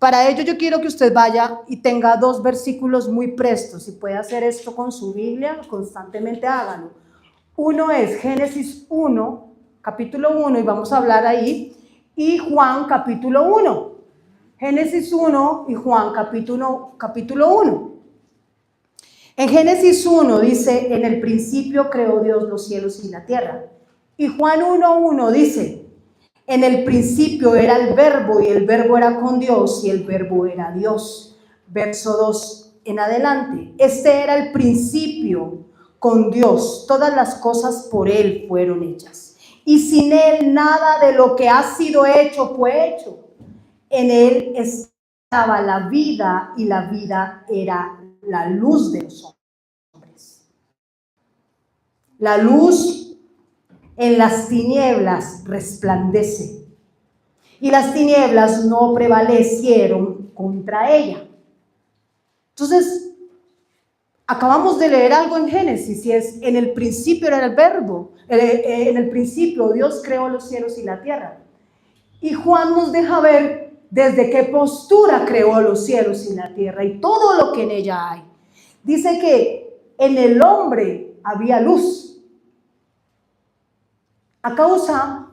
Para ello yo quiero que usted vaya y tenga 2 versículos muy prestos. Si puede hacer esto con su Biblia, constantemente hágalo. Uno es Génesis 1, capítulo 1, y vamos a hablar ahí, y Juan capítulo 1. Génesis 1 y Juan capítulo 1. En Génesis 1 dice, en el principio creó Dios los cielos y la tierra. Y Juan 1:1 dice, en el principio era el verbo y el verbo era con Dios y el verbo era Dios. Verso 2 en adelante. Este era el principio con Dios. Todas las cosas por Él fueron hechas. Y sin Él nada de lo que ha sido hecho fue hecho. En Él estaba la vida y la vida era la luz de los hombres. La luz en las tinieblas resplandece, y las tinieblas no prevalecieron contra ella. Entonces, acabamos de leer algo en Génesis, y es, en el principio era el verbo, en el principio Dios creó los cielos y la tierra. Y Juan nos deja ver desde qué postura creó los cielos y la tierra y todo lo que en ella hay. Dice que en el hombre había luz. A causa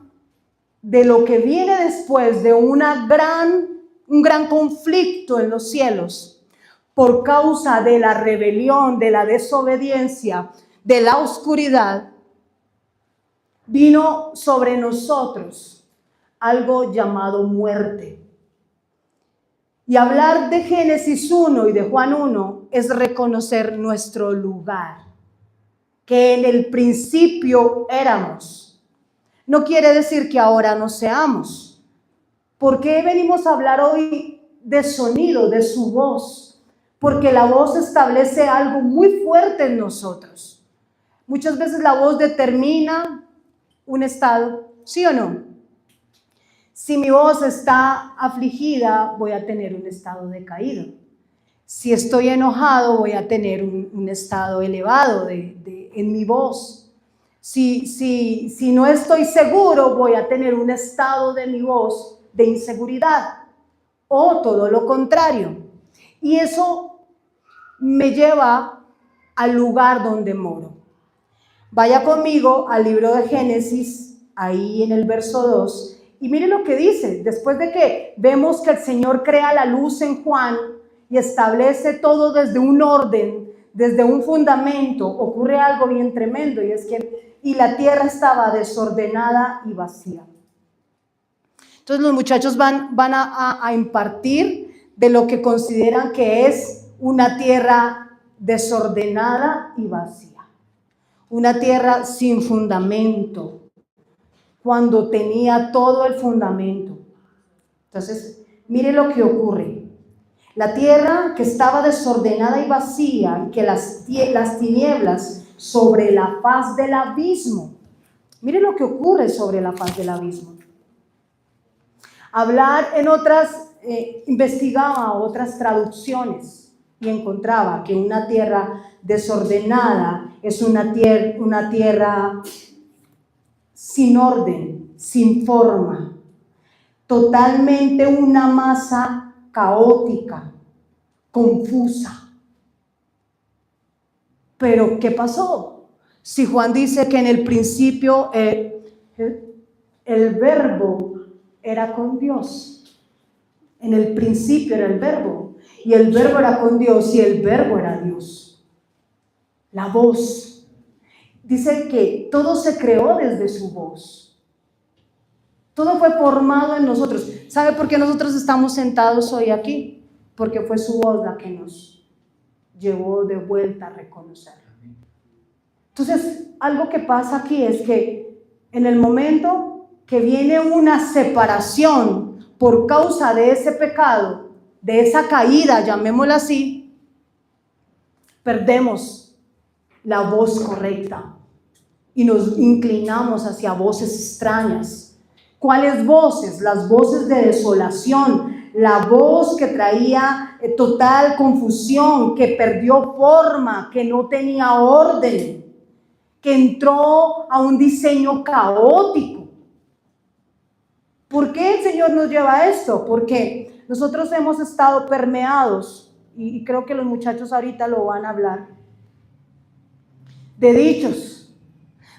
de lo que viene después de un gran conflicto en los cielos, por causa de la rebelión, de la desobediencia, de la oscuridad, vino sobre nosotros algo llamado muerte. Y hablar de Génesis 1 y de Juan 1 es reconocer nuestro lugar, que en el principio éramos. No quiere decir que ahora no seamos. ¿Por qué venimos a hablar hoy de sonido, de su voz? Porque la voz establece algo muy fuerte en nosotros. Muchas veces la voz determina un estado, ¿sí o no? Si mi voz está afligida, voy a tener un estado decaído. Si estoy enojado, voy a tener un estado elevado en mi voz. Si no estoy seguro, voy a tener un estado de mi voz de inseguridad, o todo lo contrario. Y eso me lleva al lugar donde moro. Vaya conmigo al libro de Génesis, ahí en el verso 2, y mire lo que dice. Después de que vemos que el Señor crea la luz en Juan y establece todo desde un orden, desde un fundamento, ocurre algo bien tremendo, y es que y la tierra estaba desordenada y vacía. Entonces los muchachos van a impartir de lo que consideran que es una tierra desordenada y vacía. Una tierra sin fundamento, cuando tenía todo el fundamento. Entonces, mire lo que ocurre. La tierra que estaba desordenada y vacía, que las tinieblas sobre la faz del abismo. Mire lo que ocurre sobre la faz del abismo. Hablar en otras, investigaba otras traducciones y encontraba que una tierra desordenada es una tierra sin orden, sin forma, totalmente una masa caótica, confusa. Pero ¿qué pasó? Si Juan dice que en el principio el verbo era con Dios. En el principio era el verbo, y el verbo era con Dios, y el verbo era Dios. La voz. Dice que todo se creó desde su voz. Todo fue formado en nosotros. ¿Sabe por qué nosotros estamos sentados hoy aquí? Porque fue su voz la que nos llevó de vuelta a reconocerlo. Entonces, algo que pasa aquí es que en el momento que viene una separación por causa de ese pecado, de esa caída, llamémosla así, perdemos la voz correcta y nos inclinamos hacia voces extrañas. ¿Cuáles voces? Las voces de desolación, la voz que traía total confusión, que perdió forma, que no tenía orden, que entró a un diseño caótico. ¿Por qué el Señor nos lleva a esto? Porque nosotros hemos estado permeados, y creo que los muchachos ahorita lo van a hablar, de dichos,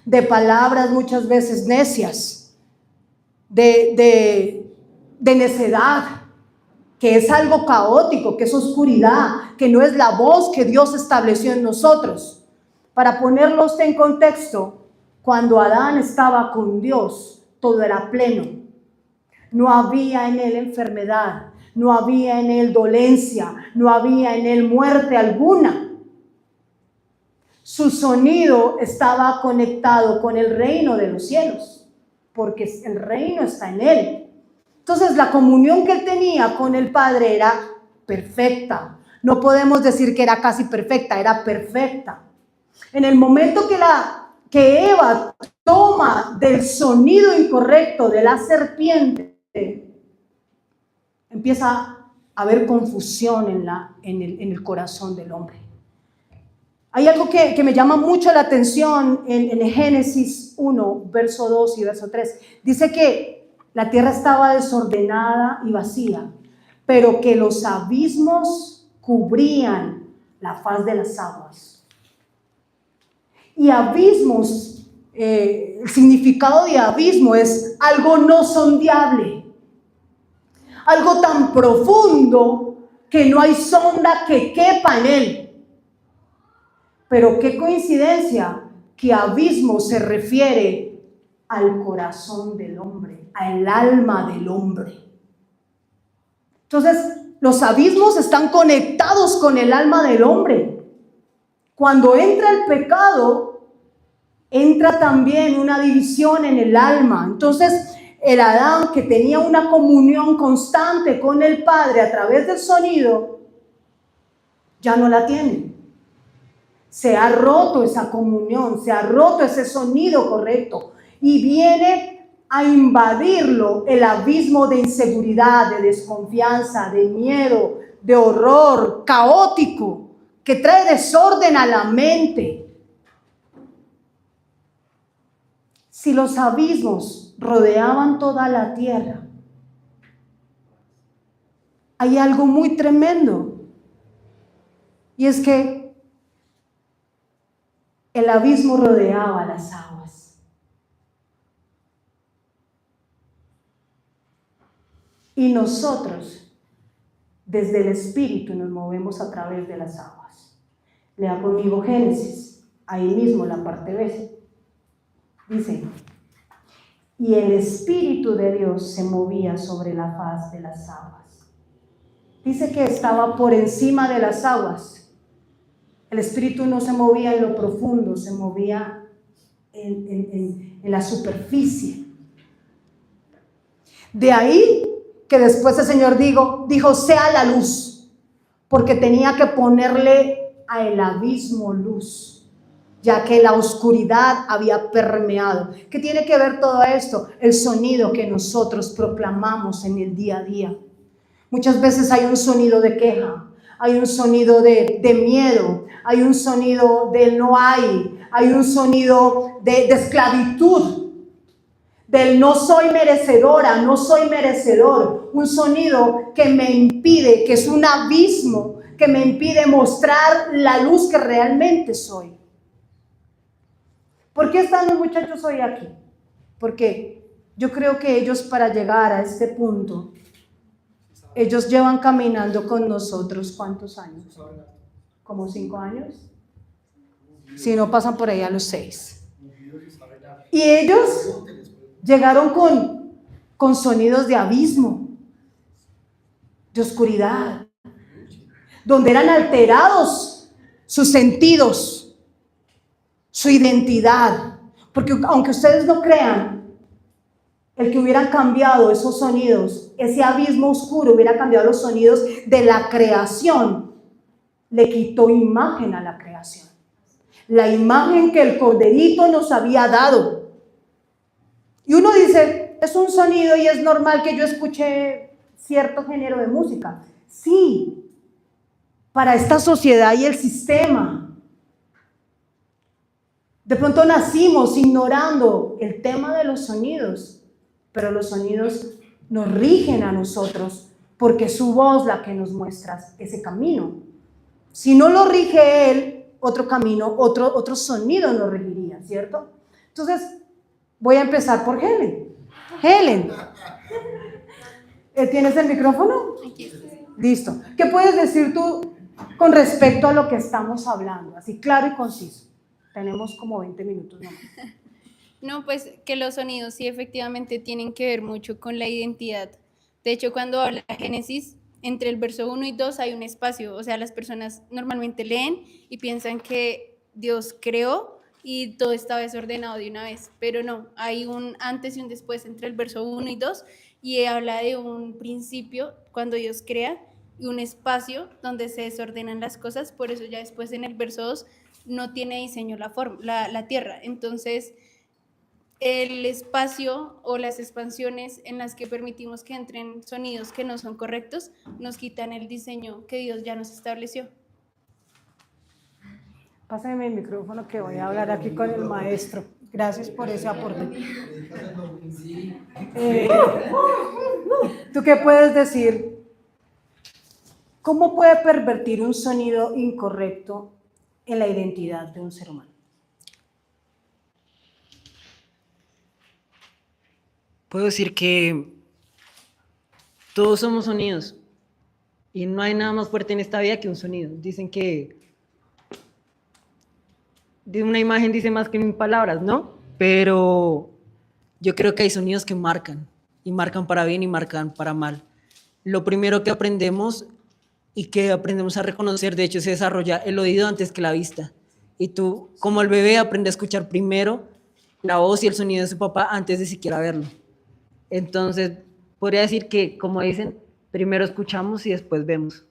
de palabras muchas veces necias, de necedad, que es algo caótico, que es oscuridad, que no es la voz que Dios estableció en nosotros. Para ponerlos en contexto, cuando Adán estaba con Dios, todo era pleno. No había en él enfermedad, no había en él dolencia, no había en él muerte alguna. Su sonido estaba conectado con el reino de los cielos, porque el reino está en él. Entonces la comunión que él tenía con el Padre era perfecta. No podemos decir que era casi perfecta, era perfecta. En el momento que Eva toma del sonido incorrecto de la serpiente, empieza a haber confusión en el corazón del hombre. Hay algo que me llama mucho la atención en Génesis 1, verso 2 y verso 3. Dice que la tierra estaba desordenada y vacía, pero que los abismos cubrían la faz de las aguas. Y abismos, el significado de abismo es algo no sondeable, algo tan profundo que no hay sonda que quepa en él. Pero qué coincidencia que abismo se refiere al corazón del hombre, al alma del hombre. Entonces, los abismos están conectados con el alma del hombre. Cuando entra el pecado, entra también una división en el alma. Entonces, el Adán, que tenía una comunión constante con el Padre a través del sonido, ya no la tiene. Se ha roto esa comunión, se ha roto ese sonido correcto y viene a invadirlo el abismo de inseguridad, de desconfianza, de miedo, de horror caótico que trae desorden a la mente. Si los abismos rodeaban toda la tierra, hay algo muy tremendo, y es que el abismo rodeaba las aguas. Y nosotros, desde el Espíritu, nos movemos a través de las aguas. Lea conmigo Génesis, ahí mismo la parte B. Dice, y el Espíritu de Dios se movía sobre la faz de las aguas. Dice que estaba por encima de las aguas. El Espíritu no se movía en lo profundo, se movía en la superficie. De ahí que después el Señor dijo, sea la luz, porque tenía que ponerle al abismo luz, ya que la oscuridad había permeado. ¿Qué tiene que ver todo esto? El sonido que nosotros proclamamos en el día a día. Muchas veces hay un sonido de queja, hay un sonido de miedo, hay un sonido de no hay un sonido de esclavitud, del no soy merecedora, no soy merecedor, un sonido que me impide, que es un abismo, que me impide mostrar la luz que realmente soy. ¿Por qué están los muchachos hoy aquí? Porque yo creo que ellos, para llegar a este punto, ellos llevan caminando con nosotros, ¿cuántos años? ¿Como 5 años? Si no, pasan por ahí a los 6. Y ellos llegaron con sonidos de abismo, de oscuridad, donde eran alterados sus sentidos, su identidad. Porque aunque ustedes no crean, el que hubieran cambiado esos sonidos, ese abismo oscuro hubiera cambiado los sonidos de la creación, le quitó imagen a la creación. La imagen que el corderito nos había dado. Y uno dice, es un sonido y es normal que yo escuche cierto género de música. Sí, para esta sociedad y el sistema. De pronto nacimos ignorando el tema de los sonidos, pero los sonidos nos rigen a nosotros porque es su voz la que nos muestra ese camino. Si no lo rige Él, otro camino, otro sonido nos regiría, ¿cierto? Entonces, voy a empezar por Helen. Helen, ¿tienes el micrófono? Listo. ¿Qué puedes decir tú con respecto a lo que estamos hablando? Así claro y conciso. Tenemos como 20 minutos nomás. No, pues que los sonidos sí efectivamente tienen que ver mucho con la identidad. De hecho, cuando habla Génesis, entre el verso 1 y 2 hay un espacio. O sea, las personas normalmente leen y piensan que Dios creó y todo estaba desordenado de una vez. Pero no, hay un antes y un después entre el verso 1 y 2 y habla de un principio cuando Dios crea y un espacio donde se desordenan las cosas. Por eso ya después en el verso 2 no tiene diseño la tierra. Entonces, el espacio o las expansiones en las que permitimos que entren sonidos que no son correctos nos quitan el diseño que Dios ya nos estableció. Pásame el micrófono que voy a hablar aquí con el maestro. Gracias por ese aporte. ¿Tú qué puedes decir? ¿Cómo puede pervertir un sonido incorrecto en la identidad de un ser humano? Puedo decir que todos somos sonidos y no hay nada más fuerte en esta vida que un sonido. Dicen que de una imagen dice más que 1000 palabras, ¿no? Pero yo creo que hay sonidos que marcan, y marcan para bien y marcan para mal. Lo primero que aprendemos y que aprendemos a reconocer, de hecho, se desarrolla el oído antes que la vista. Y tú, como el bebé, aprende a escuchar primero la voz y el sonido de su papá antes de siquiera verlo. Entonces, podría decir que, como dicen, primero escuchamos y después vemos,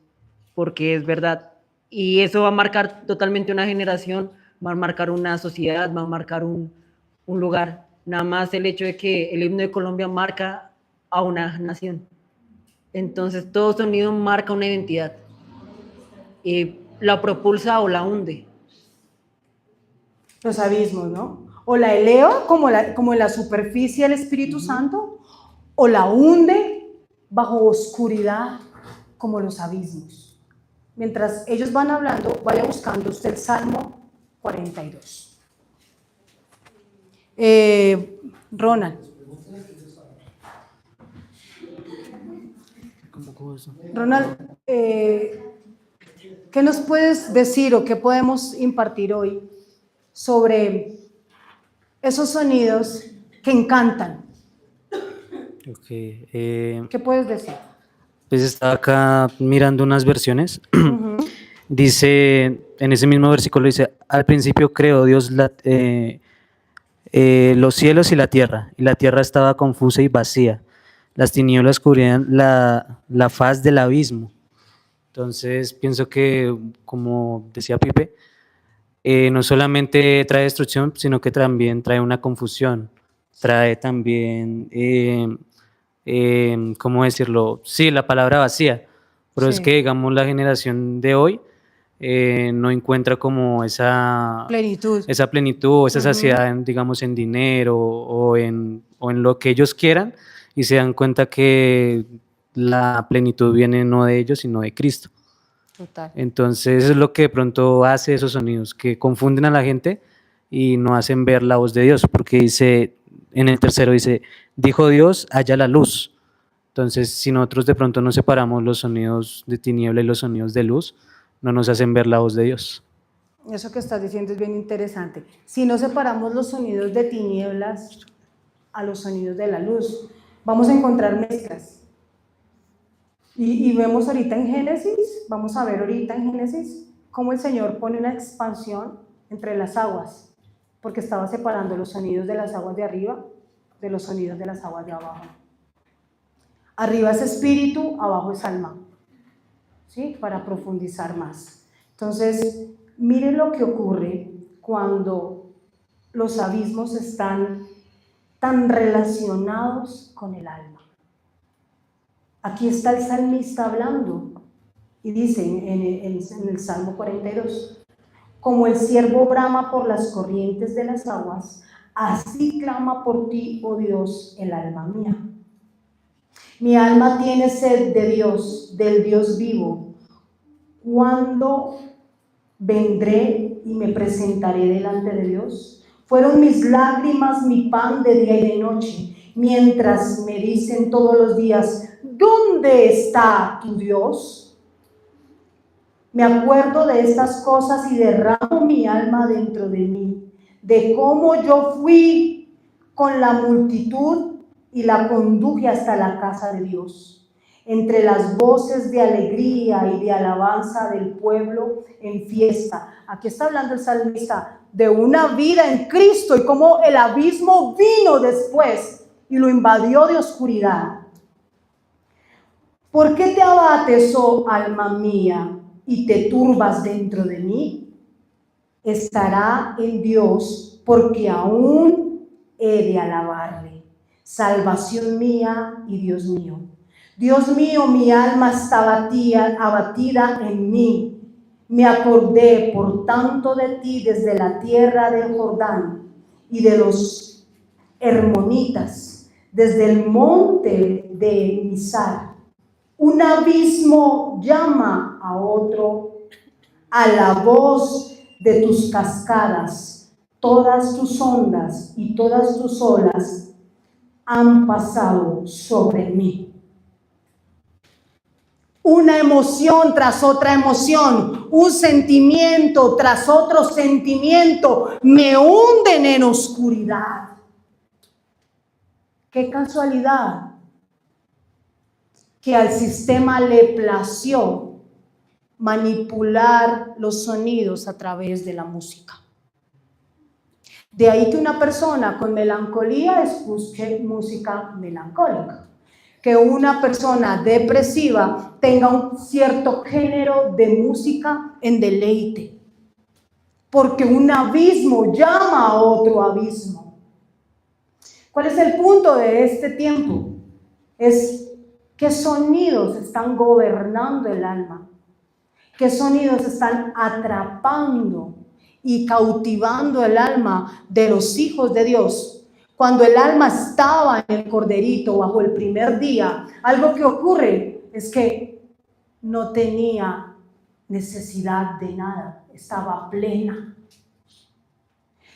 porque es verdad. Y eso va a marcar totalmente una generación, va a marcar una sociedad, va a marcar un lugar. Nada más el hecho de que el himno de Colombia marca a una nación. Entonces, todo sonido marca una identidad. Y la propulsa o la hunde. Los abismos, ¿no? O la eleva como en la superficie del Espíritu Santo, o la hunde bajo oscuridad como los abismos. Mientras ellos van hablando, vaya buscando usted el Salmo 42. Ronald. Ronald, ¿qué nos puedes decir o qué podemos impartir hoy sobre esos sonidos que encantan? ¿Qué puedes decir? Pues estaba acá mirando unas versiones. Dice, en ese mismo versículo dice, al principio creó Dios los cielos y la tierra estaba confusa y vacía. Las tinieblas cubrían la faz del abismo. Entonces pienso que, como decía Pipe, no solamente trae destrucción, sino que también trae una confusión, trae también, ¿cómo decirlo? Sí, la palabra vacía, pero es que, digamos, la generación de hoy no encuentra como esa plenitud o esa saciedad, digamos, en dinero o en lo que ellos quieran, y se dan cuenta que la plenitud viene no de ellos, sino de Cristo. Total. Entonces eso es lo que de pronto hace esos sonidos, que confunden a la gente y no hacen ver la voz de Dios, porque dice, en el tercero dice, dijo Dios, haya la luz. Entonces, si nosotros de pronto no separamos los sonidos de tiniebla y los sonidos de luz, no nos hacen ver la voz de Dios. Eso que estás diciendo es bien interesante. Si no separamos los sonidos de tinieblas a los sonidos de la luz, vamos a encontrar mezclas. Y vemos ahorita en Génesis, vamos a ver ahorita en Génesis, cómo el Señor pone una expansión entre las aguas, porque estaba separando los sonidos de las aguas de arriba de los sonidos de las aguas de abajo. Arriba es espíritu, abajo es alma, ¿sí? Para profundizar más. Entonces, miren lo que ocurre cuando los abismos están tan relacionados con el alma. Aquí está el salmista hablando y dice en el Salmo 42, como el ciervo brama por las corrientes de las aguas, así clama por ti, oh Dios, el alma mía. Mi alma tiene sed de Dios, del Dios vivo. ¿Cuándo vendré y me presentaré delante de Dios? Fueron mis lágrimas mi pan de día y de noche, mientras me dicen todos los días, ¿dónde está tu Dios? Me acuerdo de estas cosas y derramo mi alma dentro de mí, de cómo yo fui con la multitud y la conduje hasta la casa de Dios, entre las voces de alegría y de alabanza del pueblo en fiesta. Aquí está hablando el salmista de una vida en Cristo y cómo el abismo vino después y lo invadió de oscuridad. ¿Por qué te abates, oh alma mía, y te turbas dentro de mí? Estará en Dios, porque aún he de alabarle. Salvación mía y Dios mío. Dios mío, mi alma está abatida en mí. Me acordé, por tanto, de ti desde la tierra del Jordán y de los hermonitas, desde el monte de Mizar. Un abismo llama a otro, a la voz de tus cascadas. Todas tus ondas y todas tus olas han pasado sobre mí. Una emoción tras otra emoción, un sentimiento tras otro sentimiento me hunden en oscuridad. Qué casualidad que al sistema le plació manipular los sonidos a través de la música. De ahí que una persona con melancolía escuche música melancólica, que una persona depresiva tenga un cierto género de música en deleite, porque un abismo llama a otro abismo. ¿Cuál es el punto de este tiempo? Es qué sonidos están gobernando el alma, qué sonidos están atrapando y cautivando el alma de los hijos de Dios. Cuando el alma estaba en el corderito bajo el primer día, algo que ocurre es que no tenía necesidad de nada, estaba plena.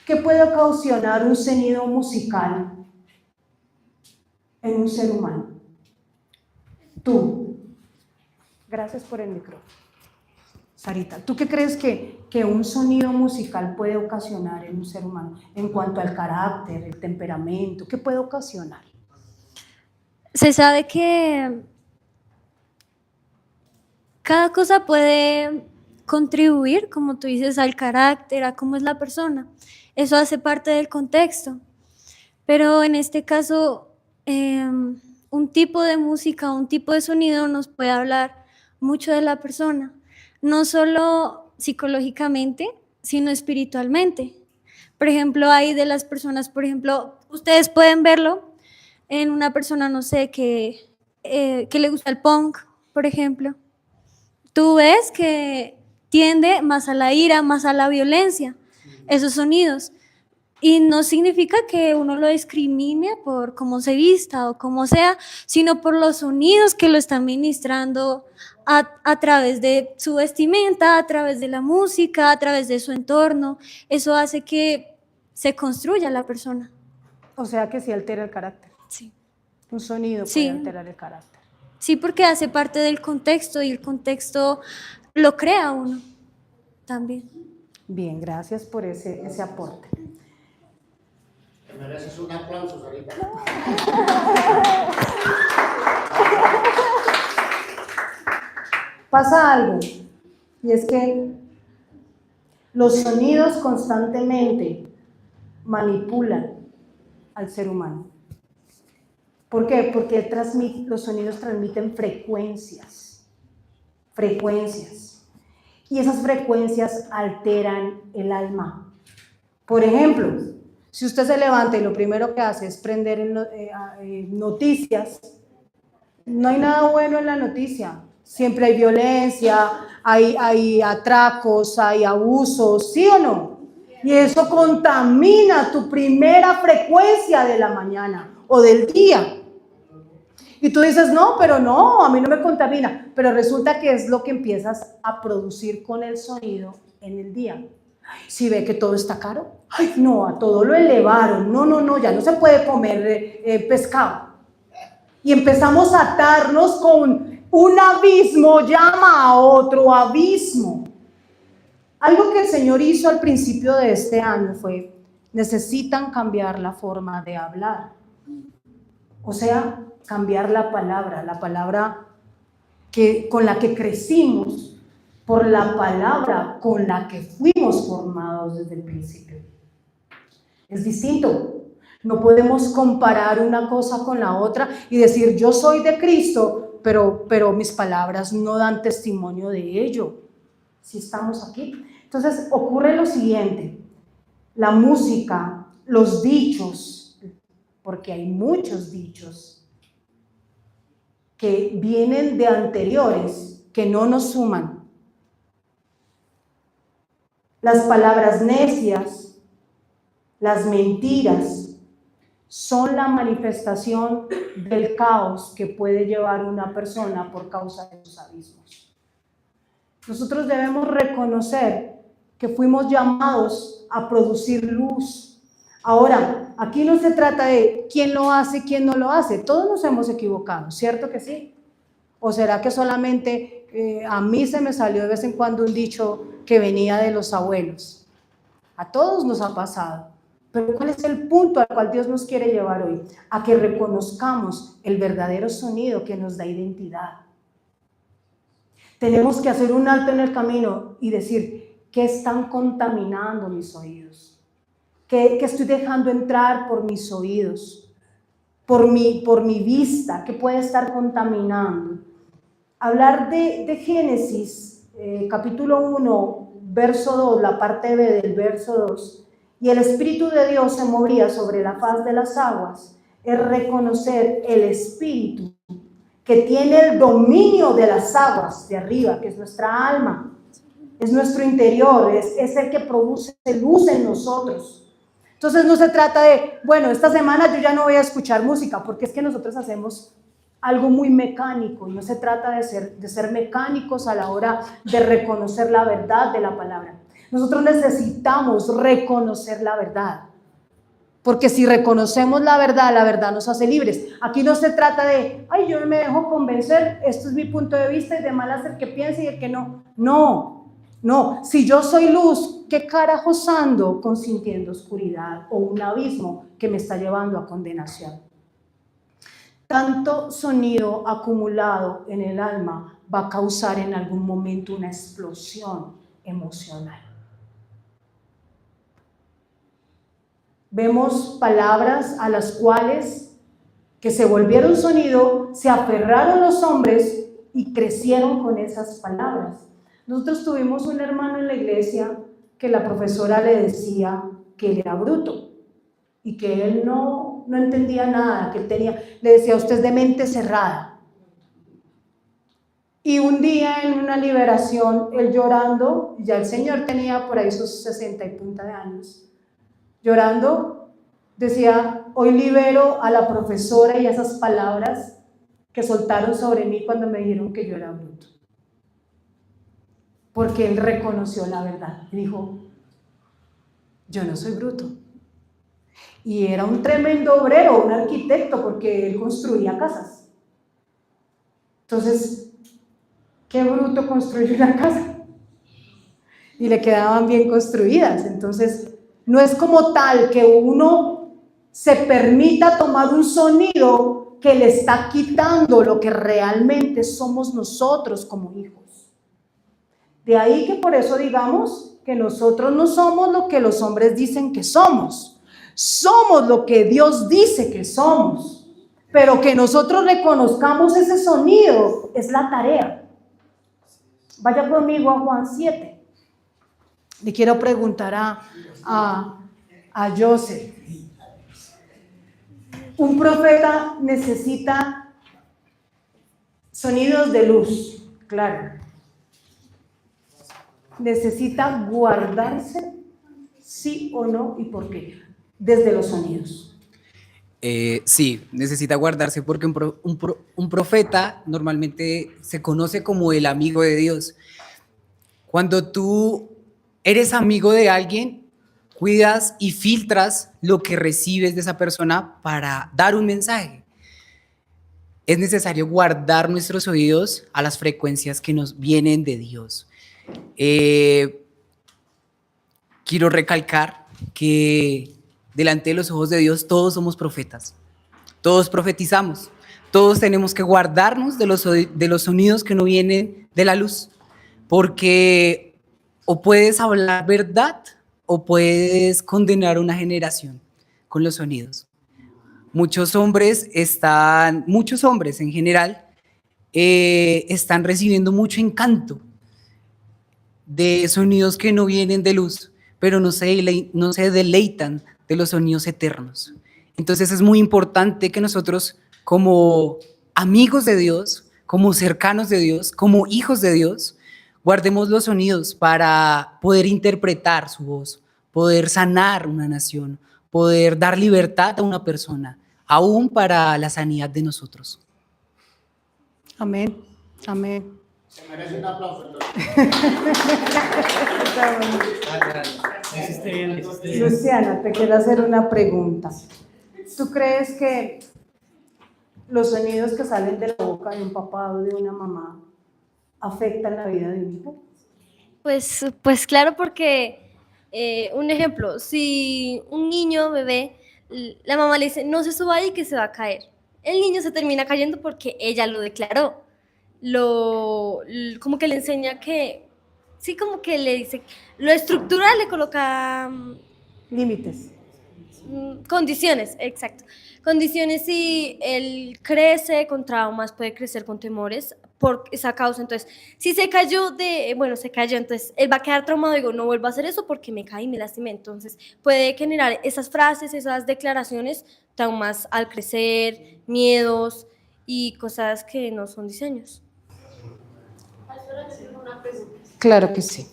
¿Qué puede ocasionar un sonido musical en un ser humano? Tú. Gracias por el micrófono. Sarita, ¿tú qué crees que un sonido musical puede ocasionar en un ser humano en cuanto al carácter, el temperamento? ¿Qué puede ocasionar? Se sabe que cada cosa puede contribuir, como tú dices, al carácter, a cómo es la persona. Eso hace parte del contexto. Pero en este caso, un tipo de música, un tipo de sonido nos puede hablar mucho de la persona. No solo psicológicamente, sino espiritualmente. Por ejemplo, hay de las personas, por ejemplo, ustedes pueden verlo en una persona, no sé, que le gusta el punk, por ejemplo. Tú ves que tiende más a la ira, más a la violencia, esos sonidos. Y no significa que uno lo discrimine por cómo se vista o como sea, sino por los sonidos que lo están ministrando a través de su vestimenta, a través de la música, a través de su entorno. Eso hace que se construya la persona. O sea que sí altera el carácter. Sí. Un sonido puede alterar el carácter. Sí, porque hace parte del contexto y el contexto lo crea uno también. Bien, gracias por ese aporte. Te mereces un aplauso, Sarita. Pasa algo, y es que los sonidos constantemente manipulan al ser humano. ¿Por qué? Porque los sonidos transmiten frecuencias. Y esas frecuencias alteran el alma. Por ejemplo, si usted se levanta y lo primero que hace es prender noticias, no hay nada bueno en la noticia. Siempre hay violencia, hay atracos, hay abusos, ¿sí o no? Y eso contamina tu primera frecuencia de la mañana o del día. Y tú dices, no, pero no, a mí no me contamina. Pero resulta que es lo que empiezas a producir con el sonido en el día. Si ve que todo está caro, ay, no, a todo lo elevaron, no, ya no se puede comer pescado. Y empezamos a atarnos con un abismo, llama a otro abismo. Algo que el Señor hizo al principio de este año fue, necesitan cambiar la forma de hablar. O sea, cambiar la palabra con la que crecimos, por la palabra con la que fuimos formados desde el principio. Es distinto. No podemos comparar una cosa con la otra y decir, yo soy de Cristo, pero mis palabras no dan testimonio de ello. Si estamos aquí. Entonces ocurre lo siguiente, la música, los dichos, porque hay muchos dichos que vienen de anteriores, que no nos suman. Las palabras necias, las mentiras, son la manifestación del caos que puede llevar una persona por causa de sus abismos. Nosotros debemos reconocer que fuimos llamados a producir luz. Ahora, aquí no se trata de quién lo hace, quién no lo hace. Todos nos hemos equivocado, ¿cierto que sí? ¿O será que solamente a mí se me salió de vez en cuando un dicho que venía de los abuelos? A todos nos ha pasado. Pero ¿cuál es el punto al cual Dios nos quiere llevar hoy? A que reconozcamos el verdadero sonido que nos da identidad. Tenemos que hacer un alto en el camino y decir, ¿qué están contaminando mis oídos? ¿Qué estoy dejando entrar por mis oídos? Por mi vista, ¿qué puede estar contaminando? Hablar de Génesis, capítulo 1, verso 2, la parte B del verso 2, y el Espíritu de Dios se movía sobre la faz de las aguas, es reconocer el Espíritu que tiene el dominio de las aguas de arriba, que es nuestra alma, es nuestro interior, es el que produce luz en nosotros. Entonces no se trata de, bueno, esta semana yo ya no voy a escuchar música, porque es que nosotros hacemos algo muy mecánico, y no se trata de ser mecánicos a la hora de reconocer la verdad de la palabra. Nosotros necesitamos reconocer la verdad, porque si reconocemos la verdad nos hace libres. Aquí no se trata de, ay, yo me dejo convencer, esto es mi punto de vista y de mal hacer que piense y el que no. No, si yo soy luz, ¿qué carajos ando consintiendo oscuridad o un abismo que me está llevando a condenación? Tanto sonido acumulado en el alma va a causar en algún momento una explosión emocional. Vemos palabras a las cuales que se volvieron sonido, se aferraron los hombres y crecieron con esas palabras. Nosotros tuvimos un hermano en la iglesia que la profesora le decía que él era bruto y que él no entendía nada, que él le decía, usted es de mente cerrada. Y un día en una liberación, él llorando, ya el señor tenía por ahí sus 60 y punta de años, llorando, decía, hoy libero a la profesora y a esas palabras que soltaron sobre mí cuando me dijeron que yo era bruto. Porque él reconoció la verdad y dijo, yo no soy bruto. Y era un tremendo obrero, un arquitecto, porque él construía casas. Entonces, qué bruto construyó una casa. Y le quedaban bien construidas. Entonces, no es como tal que uno se permita tomar un sonido que le está quitando lo que realmente somos nosotros como hijos. De ahí que por eso digamos que nosotros no somos lo que los hombres dicen que somos. Somos lo que Dios dice que somos. Pero que nosotros reconozcamos ese sonido es la tarea. Vaya conmigo a Juan 7. Le quiero preguntar a Joseph. Un profeta necesita sonidos de luz, claro. Necesita guardarse, sí o no, y por qué, desde los sonidos. Sí, necesita guardarse porque un profeta normalmente se conoce como el amigo de Dios. Cuando tú eres amigo de alguien, cuidas y filtras lo que recibes de esa persona para dar un mensaje. Es necesario guardar nuestros oídos a las frecuencias que nos vienen de Dios. Quiero recalcar que delante de los ojos de Dios todos somos profetas, todos profetizamos, todos tenemos que guardarnos de los sonidos que no vienen de la luz, porque o puedes hablar verdad o puedes condenar a una generación con los sonidos. Muchos hombres en general están recibiendo mucho encanto de sonidos que no vienen de luz, pero no se deleitan de los sonidos eternos. Entonces es muy importante que nosotros, como amigos de Dios, como cercanos de Dios, como hijos de Dios, guardemos los sonidos para poder interpretar su voz, poder sanar una nación, poder dar libertad a una persona, aún para la sanidad de nosotros. Amén, amén. Se merece un aplauso. Luciana, te quiero hacer una pregunta. ¿Tú crees que los sonidos que salen de la boca de un papá o de una mamá afectan la vida de un hijo? Pues claro, porque un ejemplo, si un niño bebé, la mamá le dice, no se suba ahí que se va a caer. El niño se termina cayendo porque ella lo declaró. Como que le enseña que, sí, como que le dice, lo estructura, le coloca Límites. condiciones, exacto. Condiciones, si él crece con traumas, puede crecer con temores por esa causa. Entonces, si se cayó, entonces él va a quedar traumado. Digo, no vuelvo a hacer eso porque me caí y me lastimé. Entonces, puede generar esas frases, esas declaraciones, traumas al crecer, miedos y cosas que no son diseños. Claro que sí.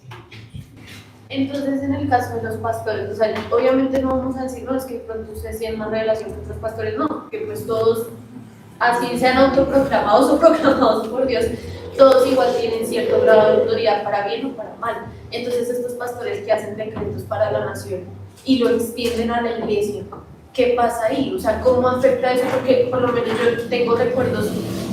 Entonces, en el caso de los pastores, o sea, obviamente no vamos a decir, no, es que pronto ustedes tienen más revelación que otros pastores, no, que pues todos, así sean autoproclamados o proclamados por Dios, todos igual tienen cierto grado de autoridad para bien o para mal. Entonces, estos pastores que hacen decretos para la nación y lo extienden a la iglesia, ¿qué pasa ahí? O sea, ¿cómo afecta eso? Porque por lo menos yo tengo recuerdos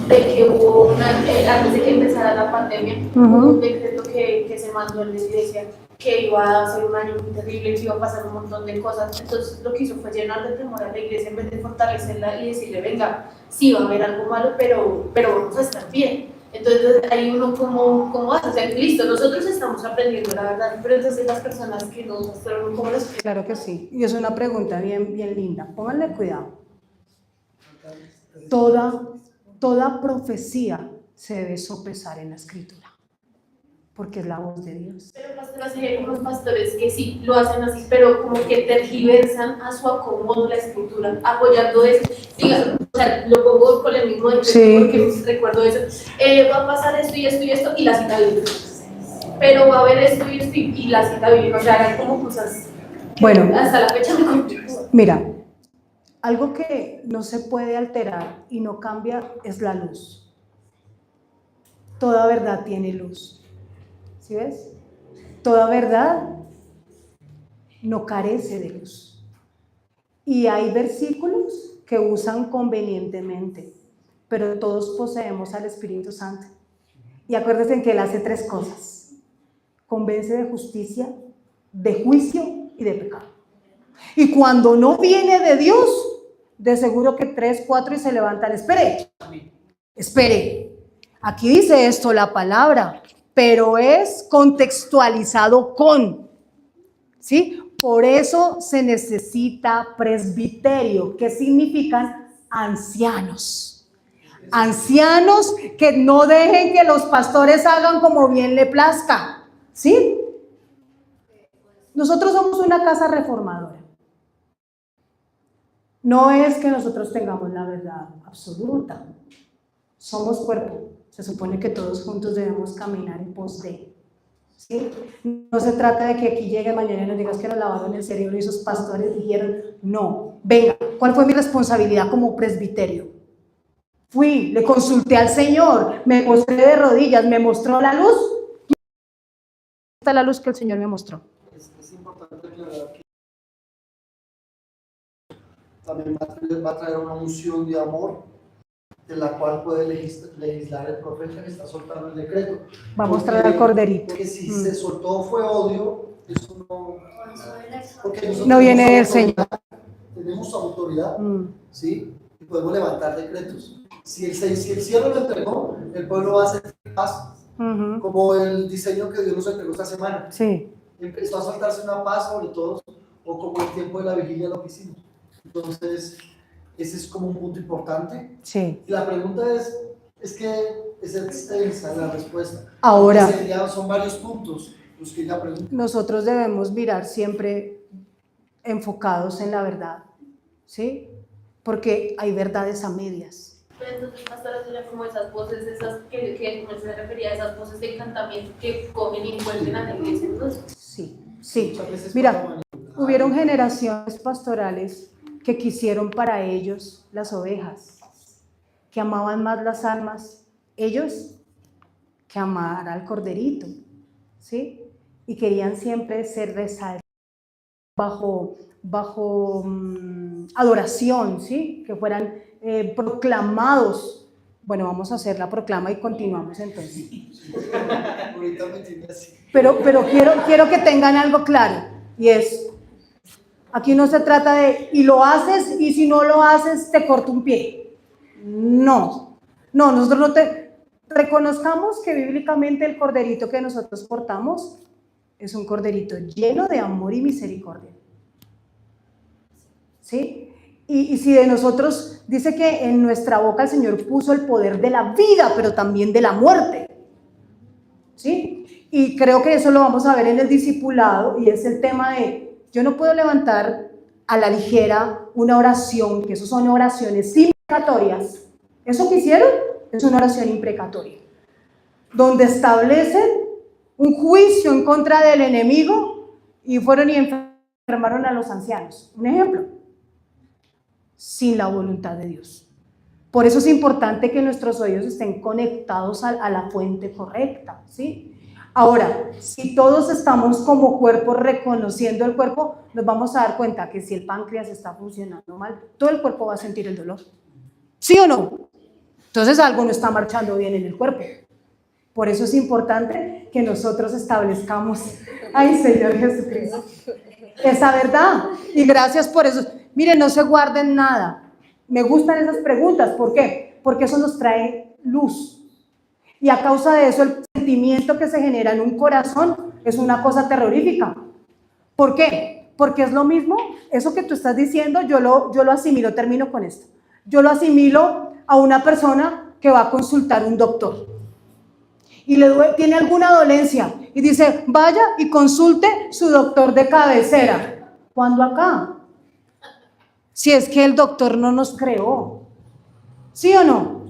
de que hubo antes de que empezara la pandemia, hubo un decreto que se mandó en la iglesia que iba a ser un año muy terrible, que iba a pasar un montón de cosas. Entonces lo que hizo fue llenar de temor a la iglesia en vez de fortalecerla y decirle, venga, sí va a haber algo malo, pero vamos a estar bien. Entonces ahí uno como hace, o sea, listo, nosotros estamos aprendiendo la verdad, pero entonces las personas que nos mostraron cómo las... Claro que sí, y es una pregunta bien linda, pónganle cuidado. Toda profecía se debe sopesar en la escritura, porque es la voz de Dios. Pero pastoras, hay algunos pastores que sí lo hacen así, pero como que tergiversan a su acomodo la escritura, apoyando eso. Diga, o sea, lo pongo con el mismo ejemplo, sí, porque recuerdo eso. Va a pasar esto y esto y esto, y la cita bíblica. Pero va a haber esto y esto y la cita bíblica. O sea, hay como cosas que bueno, hasta la fecha me confundo. Mira, algo que no se puede alterar y no cambia es la luz. Toda verdad tiene luz. ¿Sí ves? Toda verdad no carece de luz. Y hay versículos que usan convenientemente, pero todos poseemos al Espíritu Santo. Y acuérdense que Él hace 3 cosas. Convence de justicia, de juicio y de pecado. Y cuando no viene de Dios, de seguro que 3, 4 y se levantan. Espere. Aquí dice esto la palabra, pero es contextualizado con, ¿sí? Por eso se necesita presbiterio, que significan ancianos. Ancianos que no dejen que los pastores hagan como bien le plazca, ¿sí? Nosotros somos una casa reformadora. No es que nosotros tengamos la verdad absoluta. Somos cuerpo. Se supone que todos juntos debemos caminar en pos de. ¿Sí? No se trata de que aquí llegue mañana y nos digas que nos lavaron el cerebro y esos pastores dijeron, no. Venga, ¿cuál fue mi responsabilidad como presbiterio? Fui, le consulté al Señor, me postré de rodillas, me mostró la luz. Esta es la luz que el Señor me mostró. Es importante aclarar que también va a traer una unción de amor, de la cual puede legislar el profeta que está soltando el decreto. Va a mostrar al corderito. Porque si se soltó fue odio, eso no... Porque nosotros No viene del Señor. Tenemos autoridad, ¿sí? Y podemos levantar decretos. Si el cielo lo entregó, el pueblo va a hacer paz. Como el diseño que Dios nos entregó esta semana. Sí. Empezó a soltarse una paz sobre todos, o como el tiempo de la vigilia lo que hicimos. Entonces, ese es como un punto importante. Sí. Y la pregunta es que es extensa la respuesta. Ahora, son varios puntos los que ella pregunta. Nosotros debemos mirar siempre enfocados en la verdad, ¿sí? Porque hay verdades a medias. Pero entonces, pastora, sería como esas voces, esas que no se refería a esas voces de encantamiento que cogen y vuelven a la iglesia, entonces. Sí, sí. Mira, hubieron generaciones pastorales que quisieron para ellos las ovejas, que amaban más las almas ellos que amar al corderito, ¿sí? Y querían siempre ser resaltados bajo adoración, ¿sí? Que fueran proclamados. Bueno, vamos a hacer la proclama y continuamos entonces. Pero quiero que tengan algo claro, y es, aquí no se trata de, y lo haces, y si no lo haces, te corto un pie. No, nosotros no reconozcamos que bíblicamente el corderito que nosotros portamos es un corderito lleno de amor y misericordia. ¿Sí? Y si de nosotros, dice que en nuestra boca el Señor puso el poder de la vida, pero también de la muerte. ¿Sí? Y creo que eso lo vamos a ver en el discipulado, y es el tema de, yo no puedo levantar a la ligera una oración, que eso son oraciones imprecatorias. Eso que hicieron es una oración imprecatoria, donde establecen un juicio en contra del enemigo y fueron y enfermaron a los ancianos. Un ejemplo. Sin la voluntad de Dios. Por eso es importante que nuestros oídos estén conectados a la fuente correcta, ¿sí? Ahora, si todos estamos como cuerpo reconociendo el cuerpo, nos vamos a dar cuenta que si el páncreas está funcionando mal, todo el cuerpo va a sentir el dolor. ¿Sí o no? Entonces algo no está marchando bien en el cuerpo. Por eso es importante que nosotros establezcamos, ay Señor Jesucristo, esa verdad. Y gracias por eso. Miren, no se guarden nada. Me gustan esas preguntas. ¿Por qué? Porque eso nos trae luz. Y a causa de eso, el sentimiento que se genera en un corazón es una cosa terrorífica. ¿Por qué? Porque es lo mismo. Eso que tú estás diciendo, yo lo asimilo, termino con esto. Yo lo asimilo a una persona que va a consultar a un doctor. Y tiene alguna dolencia. Y dice, vaya y consulte su doctor de cabecera. ¿Cuándo acá? Si es que el doctor no nos creó. ¿Sí o no?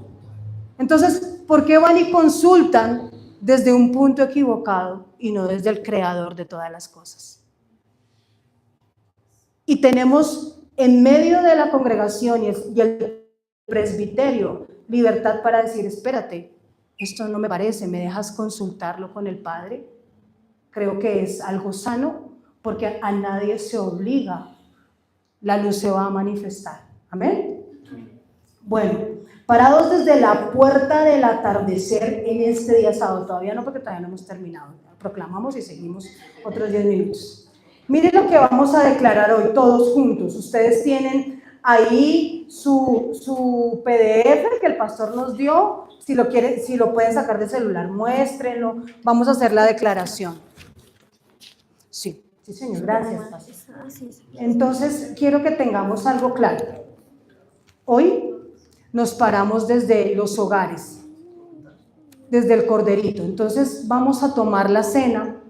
Entonces, ¿por qué van y consultan desde un punto equivocado y no desde el creador de todas las cosas? Y tenemos en medio de la congregación y el presbiterio libertad para decir, espérate, esto no me parece, ¿me dejas consultarlo con el Padre? Creo que es algo sano, porque a nadie se obliga. La luz se va a manifestar. ¿Amén? Bueno, parados desde la puerta del atardecer en este día sábado, todavía no, porque todavía no hemos terminado, proclamamos y seguimos otros 10 minutos. Miren lo que vamos a declarar hoy todos juntos. Ustedes tienen ahí su PDF que el pastor nos dio. Si lo quieren, si lo pueden sacar del celular, muéstrenlo. Vamos a hacer la declaración. Sí, señor, gracias, pastor. Entonces, quiero que tengamos algo claro. Hoy nos paramos desde los hogares, desde el corderito. Entonces, vamos a tomar la cena.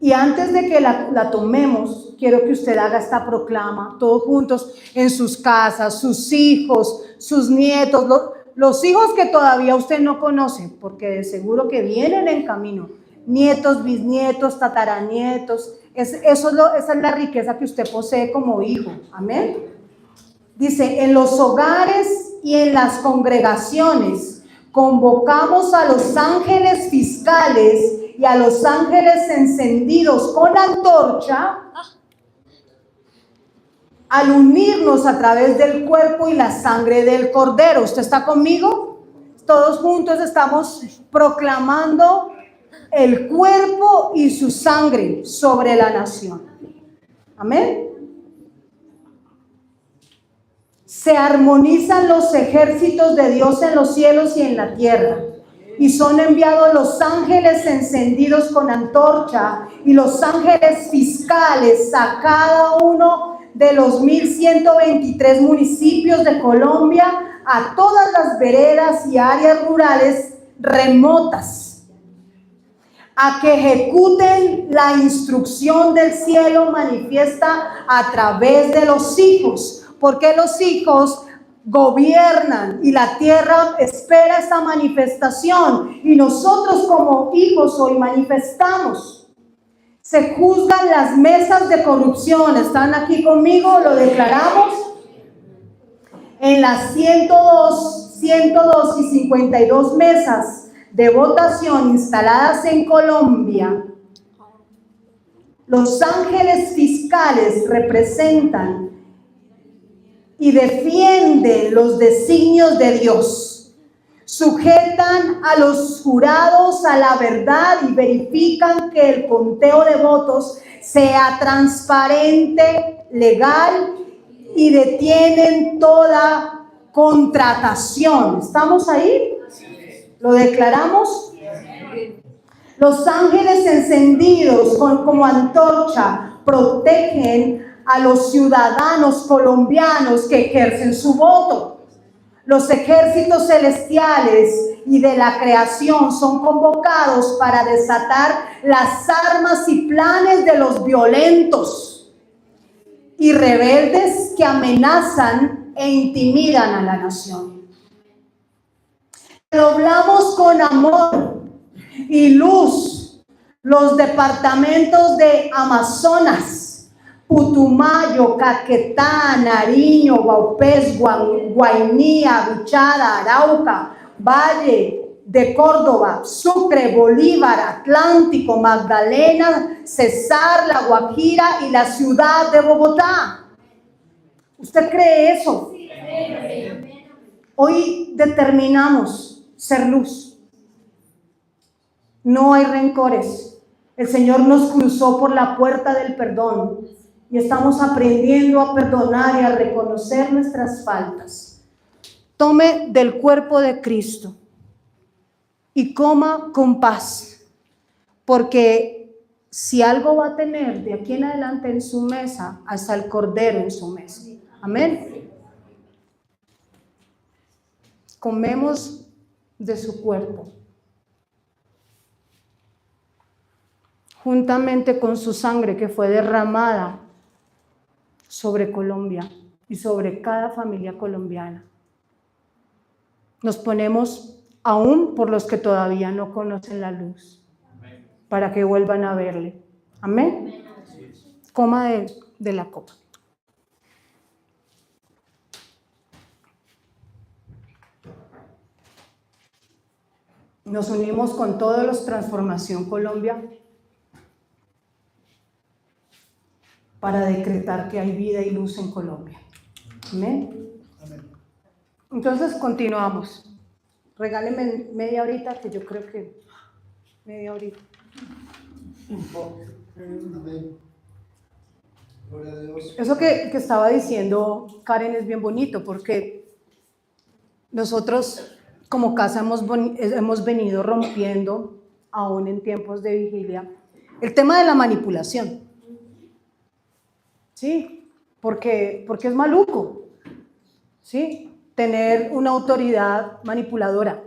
Y antes de que la tomemos, quiero que usted haga esta proclama, todos juntos, en sus casas, sus hijos, sus nietos, los hijos que todavía usted no conoce, porque de seguro que vienen en camino. nietos, bisnietos, tataranietos. Esa es la riqueza que usted posee como hijo. Amén. Dice, en los hogares y en las congregaciones convocamos a los ángeles fiscales y a los ángeles encendidos con antorcha al unirnos a través del cuerpo y la sangre del Cordero. ¿Usted está conmigo? Todos juntos estamos proclamando el cuerpo y su sangre sobre la nación. Amén. Se armonizan los ejércitos de Dios en los cielos y en la tierra, y son enviados los ángeles encendidos con antorcha y los ángeles fiscales a cada uno de los 1,123 municipios de Colombia, a todas las veredas y áreas rurales remotas, a que ejecuten la instrucción del cielo manifiesta a través de los hijos, porque los hijos gobiernan y la tierra espera esta manifestación, y nosotros como hijos hoy manifestamos. Se juzgan las mesas de corrupción. ¿Están aquí conmigo? ¿Lo declaramos? En las 102 y 52 mesas de votación instaladas en Colombia, los ángeles fiscales representan y defienden los designios de Dios. Sujetan a los jurados a la verdad y verifican que el conteo de votos sea transparente, legal, y detienen toda contratación. ¿Estamos ahí? ¿Lo declaramos? Los ángeles encendidos como antorcha protegen a los ciudadanos colombianos que ejercen su voto. Los ejércitos celestiales y de la creación son convocados para desatar las armas y planes de los violentos y rebeldes que amenazan e intimidan a la nación. Doblamos con amor y luz los departamentos de Amazonas, Putumayo, Caquetá, Nariño, Vaupés, Guainía, Bichada, Arauca, Valle de Córdoba, Sucre, Bolívar, Atlántico, Magdalena, Cesar, La Guajira y la ciudad de Bogotá. ¿Usted cree eso? Hoy determinamos ser luz. No hay rencores. El Señor nos cruzó por la puerta del perdón. Y estamos aprendiendo a perdonar y a reconocer nuestras faltas. Tome del cuerpo de Cristo y coma con paz, porque si algo va a tener de aquí en adelante en su mesa, hasta el Cordero en su mesa. Amén. Comemos de su cuerpo, juntamente con su sangre que fue derramada sobre Colombia y sobre cada familia colombiana. Nos ponemos aún por los que todavía no conocen la luz, para que vuelvan a verle. Amén. Coma de la copa. Nos unimos con todos los Transformación Colombia para decretar que hay vida y luz en Colombia. Amén. Entonces continuamos. Regáleme media horita, que yo creo que media horita. Amén. Gloria a Dios. Eso que estaba diciendo Karen es bien bonito, porque nosotros como casa hemos venido rompiendo, aún en tiempos de vigilia, el tema de la manipulación. ¿Sí? Porque es maluco, ¿sí? Tener una autoridad manipuladora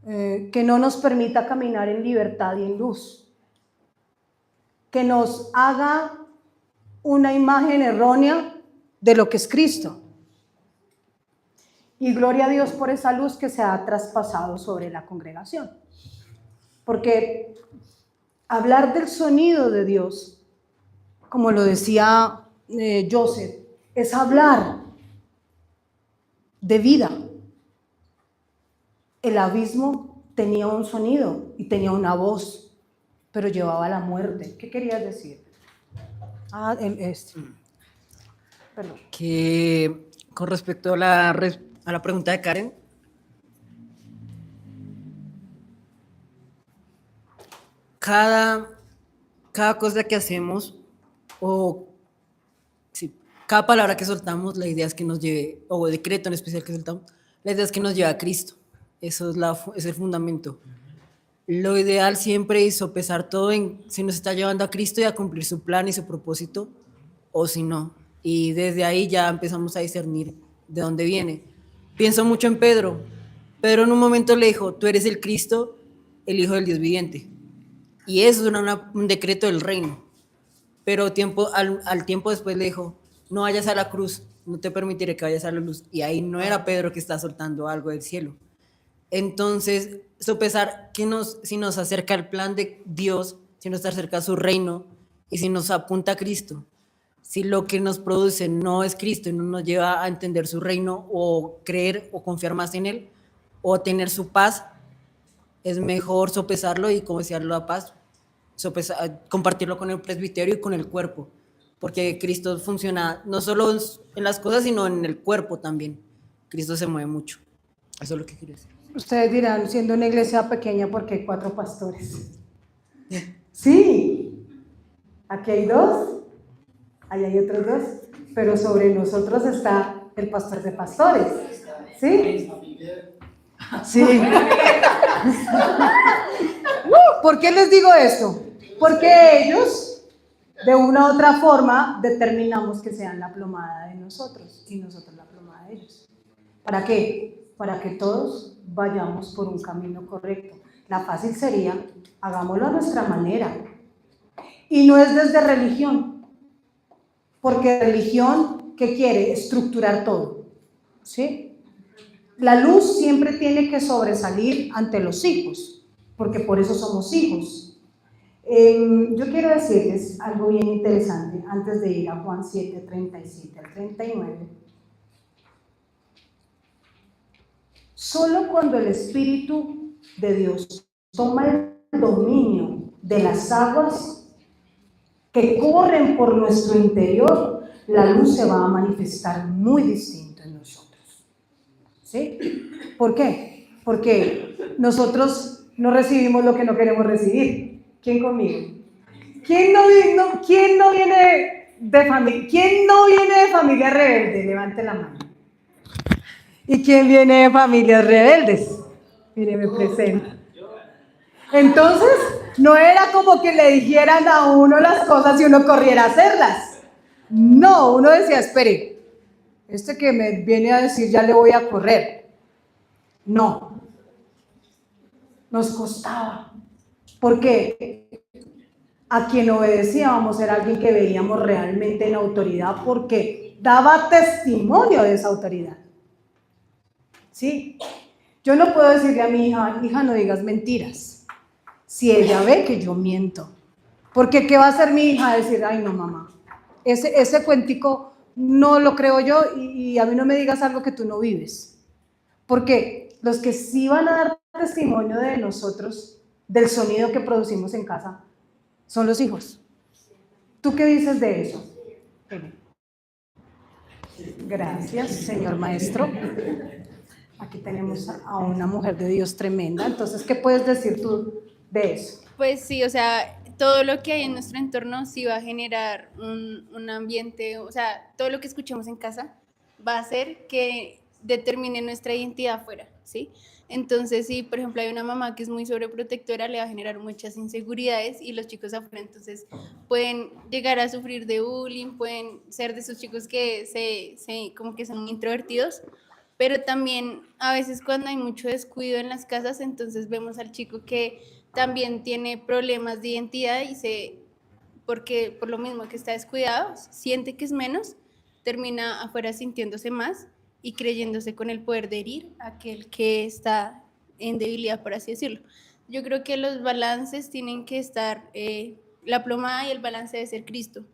que no nos permita caminar en libertad y en luz, que nos haga una imagen errónea de lo que es Cristo. Y gloria a Dios por esa luz que se ha traspasado sobre la congregación. Porque hablar del sonido de Dios, como lo decía Joseph, es hablar de vida. El abismo tenía un sonido y tenía una voz, pero llevaba a la muerte. ¿Qué querías decir? Perdón. Que con respecto a la pregunta de Karen, cada cosa que hacemos o sí, cada palabra que soltamos, la idea es que nos lleve, o decreto en especial que soltamos, la idea es que nos lleve a Cristo. Eso es el fundamento. Lo ideal siempre es sopesar todo en si nos está llevando a Cristo y a cumplir su plan y su propósito, o si no. Y desde ahí ya empezamos a discernir de dónde viene. Pienso mucho en Pedro. Pedro en un momento le dijo, tú eres el Cristo, el Hijo del Dios viviente. Y eso era un decreto del reino. Pero al tiempo después le dijo, no vayas a la cruz, no te permitiré que vayas a la luz. Y ahí no era Pedro que está soltando algo del cielo. Entonces, sopesar si nos acerca al plan de Dios, si nos acerca a su reino y si nos apunta a Cristo. Si lo que nos produce no es Cristo y no nos lleva a entender su reino o creer o confiar más en Él o tener su paz, es mejor sopesarlo y, como decía la paz, compartirlo con el presbiterio y con el cuerpo, porque Cristo funciona no solo en las cosas, sino en el cuerpo también. Cristo se mueve mucho. Eso es lo que quiero decir. Ustedes dirán, siendo una iglesia pequeña, porque hay 4 pastores. Sí, aquí hay 2, allá hay otros 2, pero sobre nosotros está el pastor de pastores. ¿Sí? Sí. ¿Por qué les digo esto? Porque ellos, de una u otra forma, determinamos que sean la plomada de nosotros y nosotros la plomada de ellos. ¿Para qué? Para que todos vayamos por un camino correcto. La fácil sería, hagámoslo a nuestra manera. Y no es desde religión, porque religión, ¿qué quiere? Estructurar todo, ¿sí? La luz siempre tiene que sobresalir ante los hijos, porque por eso somos hijos. Yo quiero decirles algo bien interesante antes de ir a Juan 7, 37 al 39. Solo cuando el Espíritu de Dios toma el dominio de las aguas que corren por nuestro interior, la luz se va a manifestar muy distinto en nosotros. ¿Sí? ¿Por qué? Porque nosotros no recibimos lo que no queremos recibir. ¿Quién conmigo? ¿Quién no viene de familia rebelde? Levante la mano. ¿Y quién viene de familias rebeldes? Mire, me presento. Entonces, no era como que le dijeran a uno las cosas y uno corriera a hacerlas. No, uno decía, espere, este que me viene a decir ya le voy a correr. No. Nos costaba. Porque a quien obedecíamos era alguien que veíamos realmente en autoridad porque daba testimonio de esa autoridad. ¿Sí? Yo no puedo decirle a mi hija, hija, no digas mentiras, si ella ve que yo miento. Porque ¿qué va a hacer mi hija? Decir, ay no mamá, ese cuentico no lo creo yo y a mí no me digas algo que tú no vives. Porque los que sí van a dar testimonio de nosotros, del sonido que producimos en casa, son los hijos. ¿Tú qué dices de eso? Gracias, señor maestro. Aquí tenemos a una mujer de Dios tremenda. Entonces, ¿qué puedes decir tú de eso? Pues sí, o sea, todo lo que hay en nuestro entorno sí va a generar un ambiente, o sea, todo lo que escuchemos en casa va a hacer que determine nuestra identidad afuera, ¿sí? Entonces, si por ejemplo hay una mamá que es muy sobreprotectora, le va a generar muchas inseguridades y los chicos afuera entonces pueden llegar a sufrir de bullying, pueden ser de esos chicos que como que son introvertidos, pero también a veces cuando hay mucho descuido en las casas, entonces vemos al chico que también tiene problemas de identidad porque por lo mismo que está descuidado, siente que es menos, termina afuera sintiéndose más y creyéndose con el poder de herir a aquel que está en debilidad, por así decirlo. Yo creo que los balances tienen que estar, la plomada y el balance debe ser Cristo,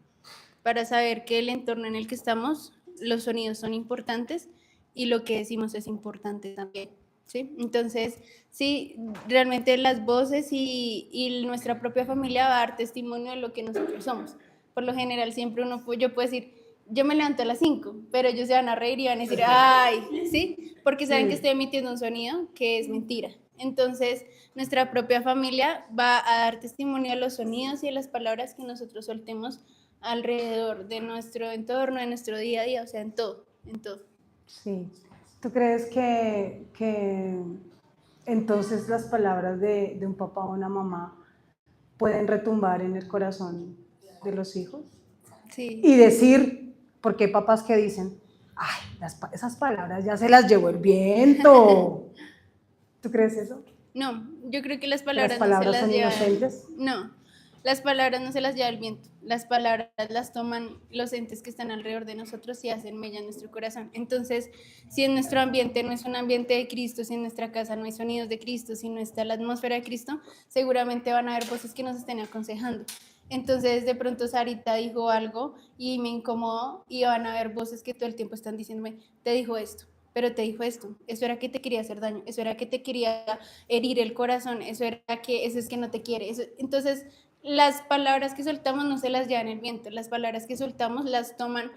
para saber que el entorno en el que estamos, los sonidos son importantes y lo que decimos es importante también, ¿sí? Entonces, sí, realmente las voces y nuestra propia familia va a dar testimonio de lo que nosotros somos. Por lo general, siempre yo puedo decir, yo me levanto a las 5, pero ellos se van a reír y van a decir, ay, ¿sí? Porque saben que estoy emitiendo un sonido que es mentira. Entonces, nuestra propia familia va a dar testimonio a los sonidos y a las palabras que nosotros soltemos alrededor de nuestro entorno, de nuestro día a día, o sea, en todo, en todo. Sí. ¿Tú crees que entonces las palabras de un papá o una mamá pueden retumbar en el corazón de los hijos? Sí. Y decir, porque hay papás que dicen, ay, esas palabras ya se las llevó el viento. ¿Tú crees eso? No, yo creo que las ¿Que palabras, las palabras no se las son lleva. inocentes? No, las palabras no se las lleva el viento. Las palabras las toman los entes que están alrededor de nosotros y hacen mella en nuestro corazón. Entonces, si en nuestro ambiente no es un ambiente de Cristo, si en nuestra casa no hay sonidos de Cristo, si no está la atmósfera de Cristo, seguramente van a haber voces que nos estén aconsejando. Entonces, de pronto Sarita dijo algo y me incomodó y van a haber voces que todo el tiempo están diciéndome, te dijo esto, pero te dijo esto, eso era que te quería hacer daño, eso era que te quería herir el corazón, eso es que no te quiere. Entonces, las palabras que soltamos no se las llevan el viento, las palabras que soltamos las toman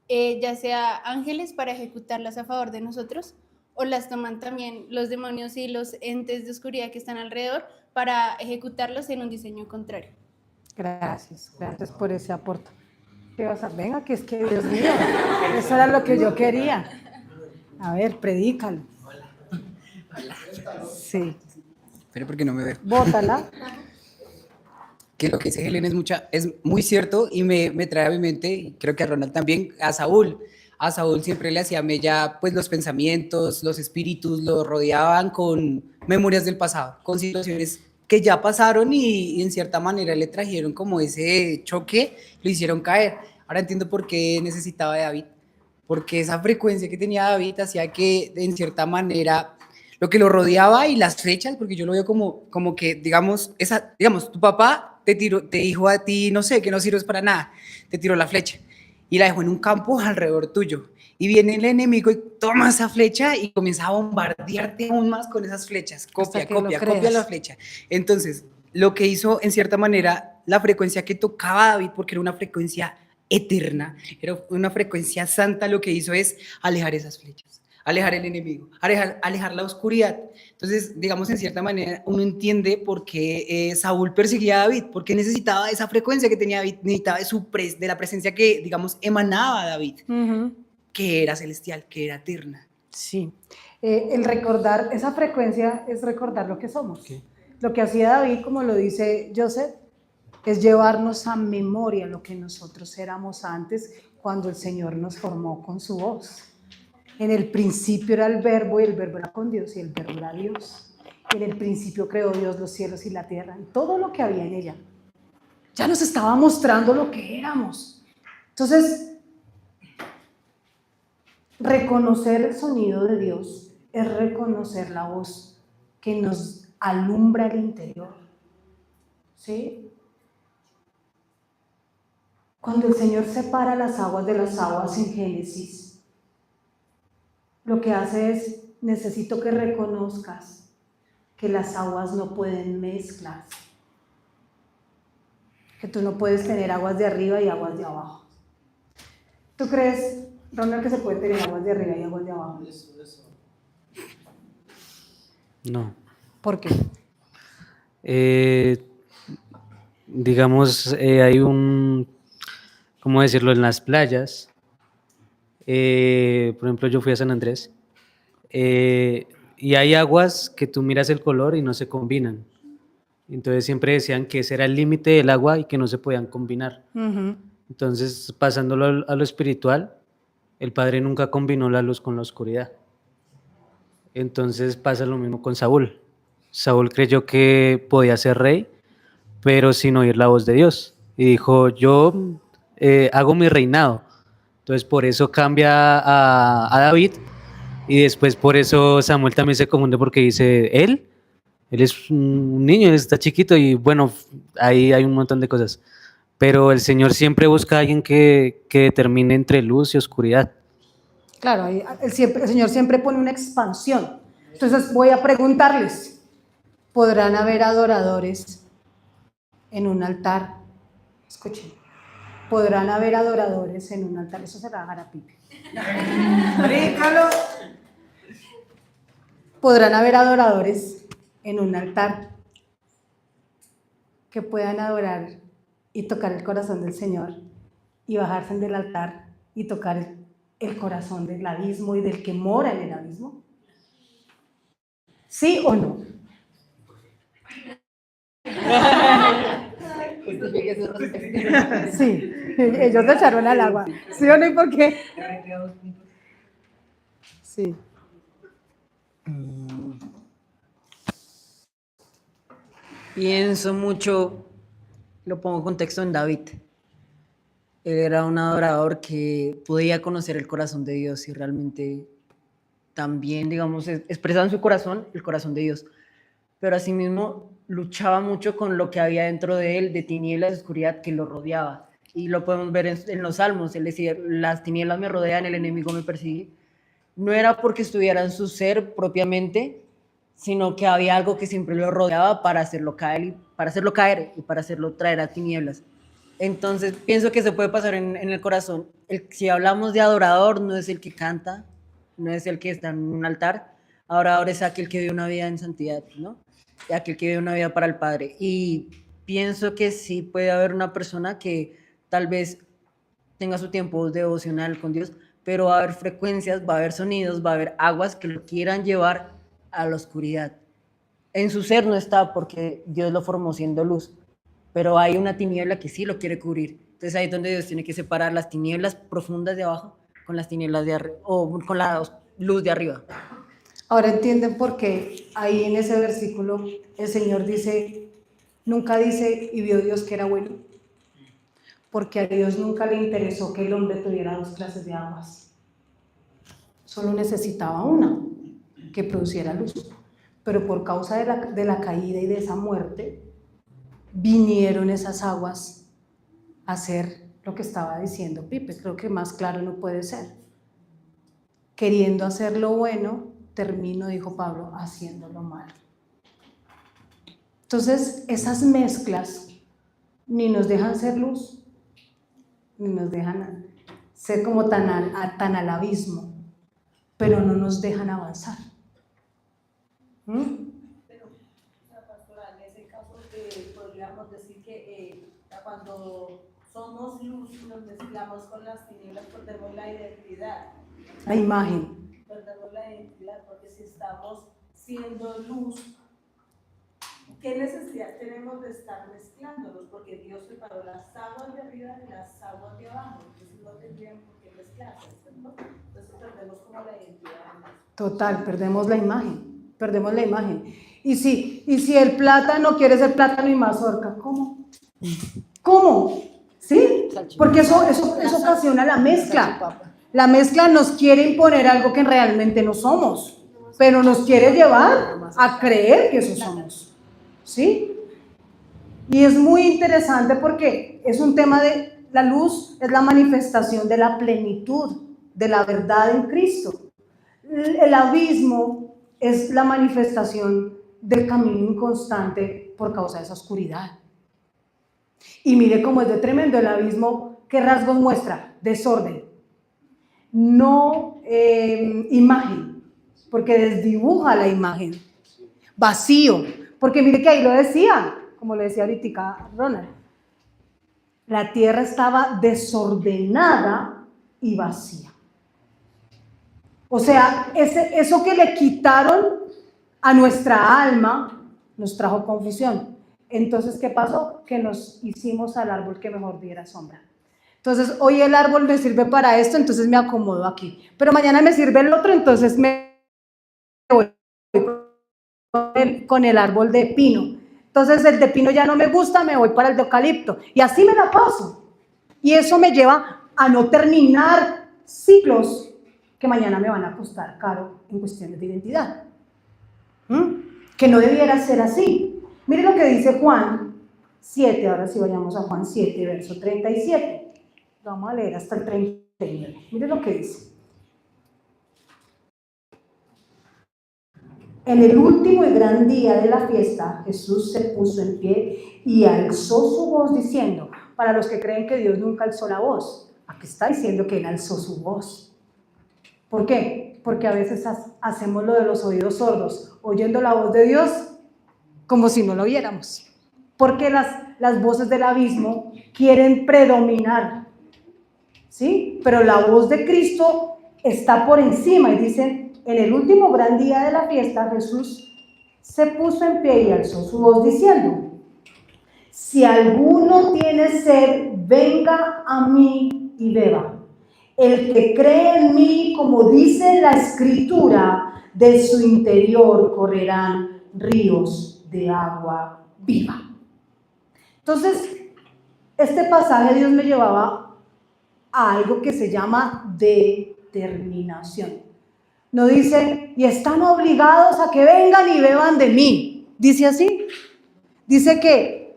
ya sea ángeles para ejecutarlas a favor de nosotros, o las toman también los demonios y los entes de oscuridad que están alrededor para ejecutarlos en un diseño contrario. Gracias por ese aporte. ¿Qué vas a? Venga, que es que, Dios mío, eso era lo que yo quería. A ver, predícalo. Hola. Sí. Pero porque no me veo. Bótala. Que lo que dice Helen es muy cierto y me trae a mi mente, y creo que a Ronald también, a Saúl. A Saúl siempre le hacía mella, pues los pensamientos, los espíritus lo rodeaban con memorias del pasado, con situaciones que ya pasaron y en cierta manera le trajeron como ese choque, lo hicieron caer. Ahora entiendo por qué necesitaba de David, porque esa frecuencia que tenía David hacía que en cierta manera lo que lo rodeaba y las flechas, porque yo lo veo como que, digamos, tu papá te dijo a ti, no sé, que no sirves para nada, te tiró la flecha y la dejó en un campo alrededor tuyo. Y viene el enemigo y toma esa flecha y comienza a bombardearte aún más con esas flechas. Copia la flecha. Entonces, lo que hizo, en cierta manera, la frecuencia que tocaba David, porque era una frecuencia eterna, era una frecuencia santa, lo que hizo es alejar esas flechas, alejar el enemigo, alejar la oscuridad. Entonces, digamos, en cierta manera, uno entiende por qué Saúl perseguía a David, porque necesitaba esa frecuencia que tenía David, necesitaba de la presencia que, digamos, emanaba David, que era celestial, que era eterna. Sí. El recordar esa frecuencia es recordar lo que somos. Okay. Lo que hacía David, como lo dice Joseph, es llevarnos a memoria lo que nosotros éramos antes, cuando el Señor nos formó con su voz. En el principio era el verbo y el verbo era con Dios y el verbo era Dios. En el principio creó Dios los cielos y la tierra y todo lo que había en ella. Ya nos estaba mostrando lo que éramos. Entonces, reconocer el sonido de Dios es reconocer la voz que nos alumbra el interior. ¿Sí? Cuando el Señor separa las aguas de las aguas en Génesis, lo que hace es, necesito que reconozcas que las aguas no pueden mezclarse, que tú no puedes tener aguas de arriba y aguas de abajo. ¿Tú crees, Ronald, que se puede tener aguas de arriba y aguas de abajo? No. ¿Por qué? Digamos, hay ¿cómo decirlo? En las playas, por ejemplo, yo fui a San Andrés, y hay aguas que tú miras el color y no se combinan. Entonces siempre decían que ese era el límite del agua y que no se podían combinar. Entonces, pasándolo a lo espiritual, el Padre nunca combinó la luz con la oscuridad. Entonces pasa lo mismo con Saúl. Saúl creyó que podía ser rey, pero sin oír la voz de Dios. Y dijo, yo hago mi reinado. Entonces por eso cambia a David, y después por eso Samuel también se confunde porque dice, ¿él? Él es un niño, él está chiquito y bueno, ahí hay un montón de cosas. Pero el Señor siempre busca a alguien que determine entre luz y oscuridad. Claro, el Señor siempre pone una expansión. Entonces voy a preguntarles, ¿podrán haber adoradores en un altar? Escuchen, ¿podrán haber adoradores en un altar? Eso se la va a dejar a Pipe. ¿Podrán haber adoradores en un altar que puedan adorar y tocar el corazón del Señor y bajarse del altar y tocar el corazón del abismo y del que mora en el abismo? ¿Sí o no? Sí, ellos lo echaron al agua. ¿Sí o no? ¿Y por qué? Sí. Pienso mucho, lo pongo en contexto en David. Él era un adorador que podía conocer el corazón de Dios y realmente también, digamos, expresaba en su corazón el corazón de Dios. Pero asimismo luchaba mucho con lo que había dentro de él, de tinieblas y oscuridad que lo rodeaba. Y lo podemos ver en los Salmos. Él decía, las tinieblas me rodean, el enemigo me persigue. No era porque estuviera en su ser propiamente, sino que había algo que siempre lo rodeaba para hacerlo caer y para hacerlo traer a tinieblas. Entonces pienso que se puede pasar en el corazón. Si hablamos de adorador, no es el que canta, no es el que está en un altar. Adorador es aquel que vive una vida en santidad, ¿no? Y aquel que vive una vida para el Padre. Y pienso que sí puede haber una persona que tal vez tenga su tiempo devocional con Dios, pero va a haber frecuencias, va a haber sonidos, va a haber aguas que lo quieran llevar a la oscuridad. En su ser no está porque Dios lo formó siendo luz, pero hay una tiniebla que sí lo quiere cubrir. Entonces ahí es donde Dios tiene que separar las tinieblas profundas de abajo con las tinieblas de arriba, o con la luz de arriba. Ahora entienden por qué ahí en ese versículo el Señor dice, nunca dice, y vio Dios que era bueno, porque a Dios nunca le interesó que el hombre tuviera dos clases de aguas. Solo necesitaba una, que produciera luz. Pero por causa de la caída y de esa muerte, vinieron esas aguas a hacer lo que estaba diciendo Pipe. Creo que más claro no puede ser. Queriendo hacer lo bueno, termino, dijo Pablo, haciendo lo malo. Entonces, esas mezclas ni nos dejan ser luz, ni nos dejan ser como tan al abismo, pero no nos dejan avanzar. Pero, pastora, en ese caso podríamos decir que cuando somos luz y nos mezclamos con las tinieblas, perdemos la identidad. La imagen. Perdemos la identidad, porque si estamos siendo luz, ¿qué necesidad tenemos de estar mezclándonos? Porque Dios separó las aguas de arriba de las aguas de abajo, entonces no tendrían por qué mezclarse, ¿no? Entonces perdemos como la identidad. Total, perdemos la imagen. Y si el plátano quiere ser plátano y mazorca, ¿cómo? ¿Sí? Porque eso ocasiona la mezcla. La mezcla nos quiere imponer algo que realmente no somos, pero nos quiere llevar a creer que eso somos. ¿Sí? Y es muy interesante porque es un tema de la luz, es la manifestación de la plenitud, de la verdad en Cristo. El abismo es la manifestación del camino inconstante por causa de esa oscuridad. Y mire cómo es de tremendo el abismo. ¿Qué rasgos muestra? Desorden. No imagen, porque desdibuja la imagen. Vacío, porque mire que ahí lo decía, como le decía ahorita Ronald. La tierra estaba desordenada y vacía. O sea, eso que le quitaron a nuestra alma nos trajo confusión. Entonces, ¿qué pasó? Que nos hicimos al árbol que mejor diera sombra. Entonces, hoy el árbol me sirve para esto, entonces me acomodo aquí. Pero mañana me sirve el otro, entonces me voy con el árbol de pino. Entonces, el de pino ya no me gusta, me voy para el de eucalipto. Y así me la paso. Y eso me lleva a no terminar ciclos que mañana me van a costar caro en cuestiones de identidad. que no debiera ser así. Mire lo que dice Juan 7, ahora sí vayamos a Juan 7, verso 37. Vamos a leer hasta el 39. Mire lo que dice. En el último y gran día de la fiesta, Jesús se puso en pie y alzó su voz diciendo, para los que creen que Dios nunca alzó la voz, aquí está diciendo que Él alzó su voz. ¿Por qué? Porque a veces hacemos lo de los oídos sordos, oyendo la voz de Dios como si no lo oyéramos. Porque las voces del abismo quieren predominar, ¿sí? Pero la voz de Cristo está por encima y dicen, en el último gran día de la fiesta, Jesús se puso en pie y alzó su voz diciendo, si alguno tiene sed, venga a mí y beba. El que cree en mí, como dice la Escritura, de su interior correrán ríos de agua viva. Entonces, este pasaje Dios me llevaba a algo que se llama determinación. No dice, y están obligados a que vengan y beban de mí. Dice así. Dice que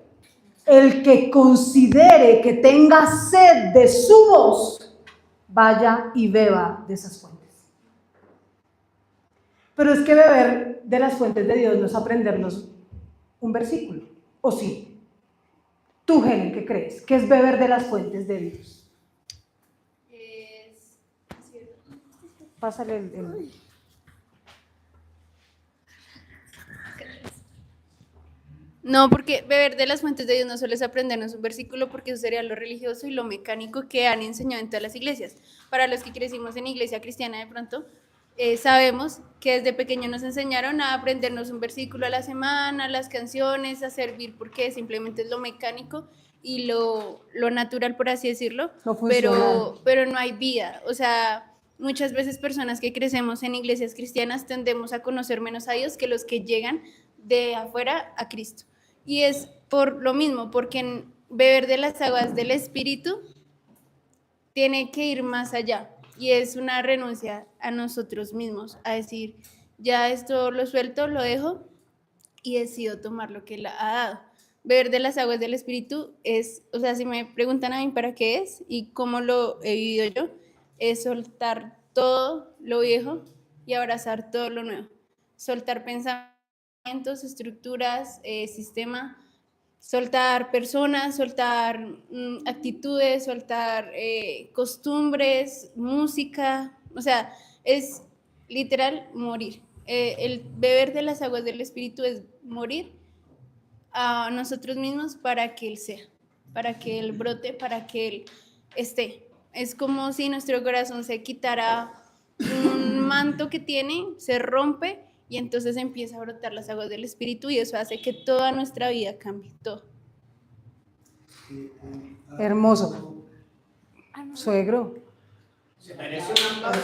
el que considere que tenga sed de su voz, vaya y beba de esas fuentes. Pero es que beber de las fuentes de Dios no es aprendernos un versículo, ¿o sí? Tú, Helen, ¿qué crees? ¿Qué es beber de las fuentes de Dios? Pásale el... No, porque beber de las fuentes de Dios no solo es aprendernos un versículo, porque eso sería lo religioso y lo mecánico que han enseñado en todas las iglesias. Para los que crecimos en iglesia cristiana de pronto, sabemos que desde pequeños nos enseñaron a aprendernos un versículo a la semana, las canciones, a servir, porque simplemente es lo mecánico y lo natural, por así decirlo, No pero no hay vida. O sea, muchas veces personas que crecemos en iglesias cristianas tendemos a conocer menos a Dios que los que llegan de afuera a Cristo. Y es por lo mismo, porque en beber de las aguas del Espíritu tiene que ir más allá. Y es una renuncia a nosotros mismos, a decir, ya esto lo suelto, lo dejo y decido tomar lo que Él ha dado. Beber de las aguas del Espíritu es, o sea, si me preguntan a mí para qué es y cómo lo he vivido yo, es soltar todo lo viejo y abrazar todo lo nuevo. Soltar pensamientos, estructuras, sistema, soltar personas, soltar actitudes, soltar costumbres, música, o sea, es literal morir. El beber de las aguas del Espíritu es morir a nosotros mismos para que Él sea, para que Él brote, para que Él esté. Es como si nuestro corazón se quitara un manto que tiene, se rompe y entonces empieza a brotar las aguas del Espíritu y eso hace que toda nuestra vida cambie, todo. Hermoso. Suegro. Se merece un aplauso.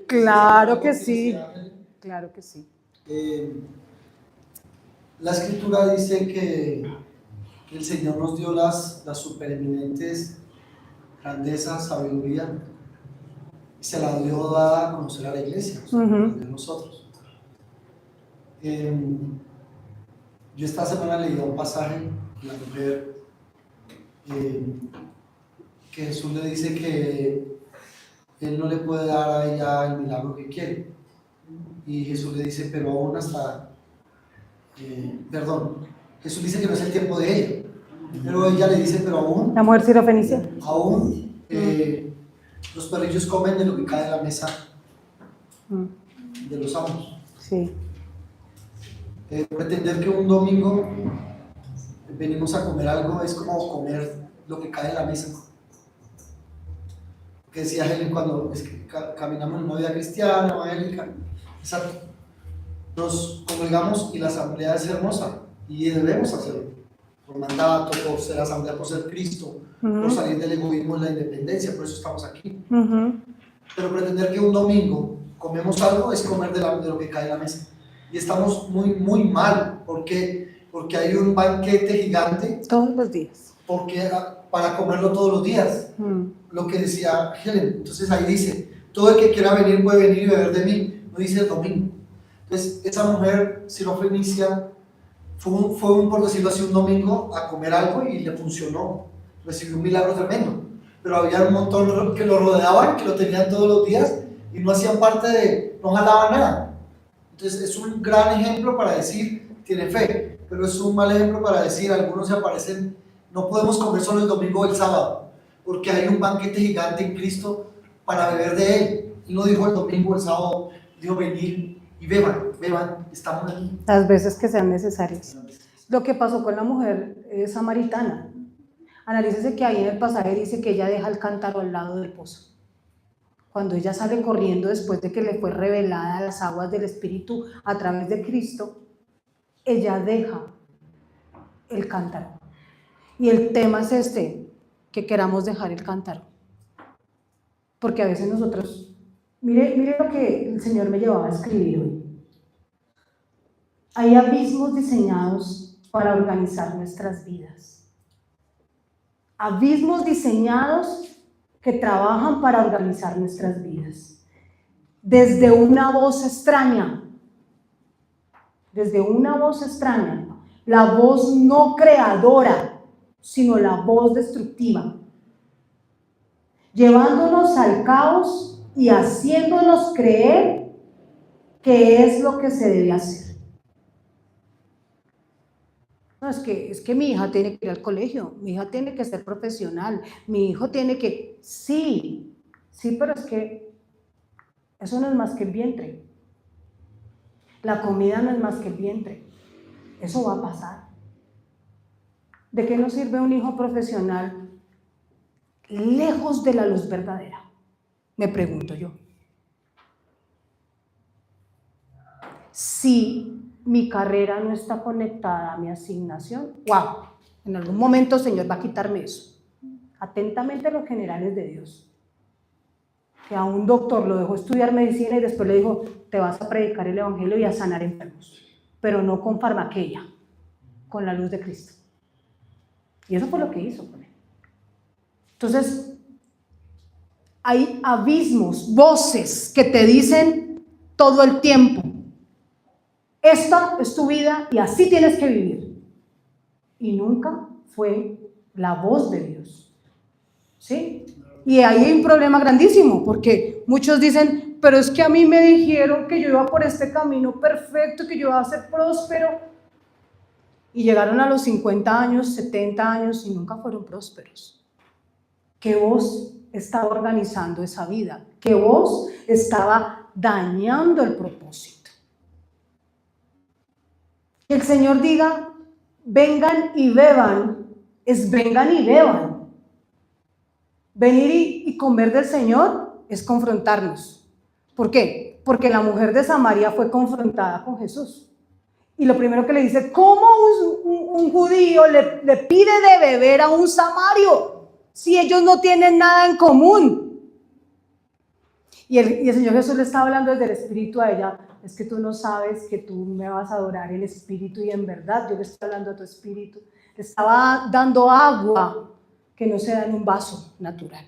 Claro que sí. Claro que sí. La Escritura dice que el Señor nos dio las supereminentes grandezas, sabiduría, y se la dio dada a conocer a la iglesia, de nosotros. Yo esta semana leí un pasaje de la mujer que Jesús le dice que Él no le puede dar a ella el milagro que quiere. Y Jesús le dice, pero aún hasta, Jesús dice que no es el tiempo de ella, pero ella le dice, pero aún, La mujer sirofenicia. aún los perrillos comen de lo que cae de la mesa de los amos. Sí. Pretender que un domingo venimos a comer algo es como comer lo que cae de la mesa. Que decía Helen cuando caminamos en una vida cristiana, evangélica, exacto. Nos congregamos y la asamblea es hermosa y debemos hacerlo, por mandato, por ser asamblea, por ser Cristo, por salir del egoísmo y la independencia, por eso estamos aquí. Pero pretender que un domingo comemos algo es comer de lo que cae de la mesa. Y estamos muy, muy mal, porque hay un banquete gigante Todos los días. porque para comerlo todos los días, lo que decía Helen. Entonces ahí dice, todo el que quiera venir puede venir y beber de mí, no dice el domingo. Entonces esa mujer sirofenicia fue por decirlo así, un domingo a comer algo y le funcionó, recibió un milagro tremendo, pero había un montón que lo rodeaban, que lo tenían todos los días y no hacían parte no jalaban nada. Entonces es un gran ejemplo para decir, tiene fe, pero es un mal ejemplo para decir, algunos se aparecen, no podemos comer solo el domingo o el sábado, porque hay un banquete gigante en Cristo para beber de él. Y no dijo el domingo o el sábado, dijo venir y beban, estamos aquí. Las veces que sean necesarias. Lo que pasó con la mujer samaritana. Analícese que ahí en el pasaje dice que ella deja el cántaro al lado del pozo. Cuando ella sale corriendo después de que le fue revelada las aguas del Espíritu a través de Cristo, ella deja el cántaro. Y el tema es que queramos dejar el cántaro. Porque a veces nosotros, mire lo que el Señor me llevaba a escribir hoy. Hay abismos diseñados para organizar nuestras vidas. Abismos diseñados que trabajan para organizar nuestras vidas. Desde una voz extraña, la voz no creadora, sino la voz destructiva, llevándonos al caos y haciéndonos creer que es lo que se debe hacer. No, es que mi hija tiene que ir al colegio, mi hija tiene que ser profesional, mi hijo tiene que... Sí, pero es que eso no es más que el vientre. La comida no es más que el vientre. Eso va a pasar. ¿De qué nos sirve un hijo profesional lejos de la luz verdadera? Me pregunto yo. Si mi carrera no está conectada a mi asignación, ¡wow! En algún momento el Señor va a quitarme eso. Atentamente los generales de Dios. Que a un doctor lo dejó estudiar medicina y después le dijo, te vas a predicar el evangelio y a sanar enfermos, pero no con farmaqueia, con la luz de Cristo. Y eso fue lo que hizo con él. Entonces, hay abismos, voces que te dicen todo el tiempo, esta es tu vida y así tienes que vivir. Y nunca fue la voz de Dios. ¿Sí? Y ahí hay un problema grandísimo, porque muchos dicen, pero es que a mí me dijeron que yo iba por este camino perfecto, que yo iba a ser próspero. Y llegaron a los 50 años, 70 años y nunca fueron prósperos. ¿Qué voz estaba organizando esa vida? ¿Qué voz estaba dañando el propósito? Que el Señor diga, vengan y beban, es vengan y beban. Venir y comer del Señor es confrontarnos. ¿Por qué? Porque la mujer de Samaria fue confrontada con Jesús. Y lo primero que le dice, ¿cómo un judío le pide de beber a un samario si ellos no tienen nada en común? Y el Señor Jesús le estaba hablando desde el espíritu a ella, es que tú no sabes que tú me vas a adorar en espíritu y en verdad, yo le estoy hablando a tu espíritu. Le estaba dando agua que no se da en un vaso natural.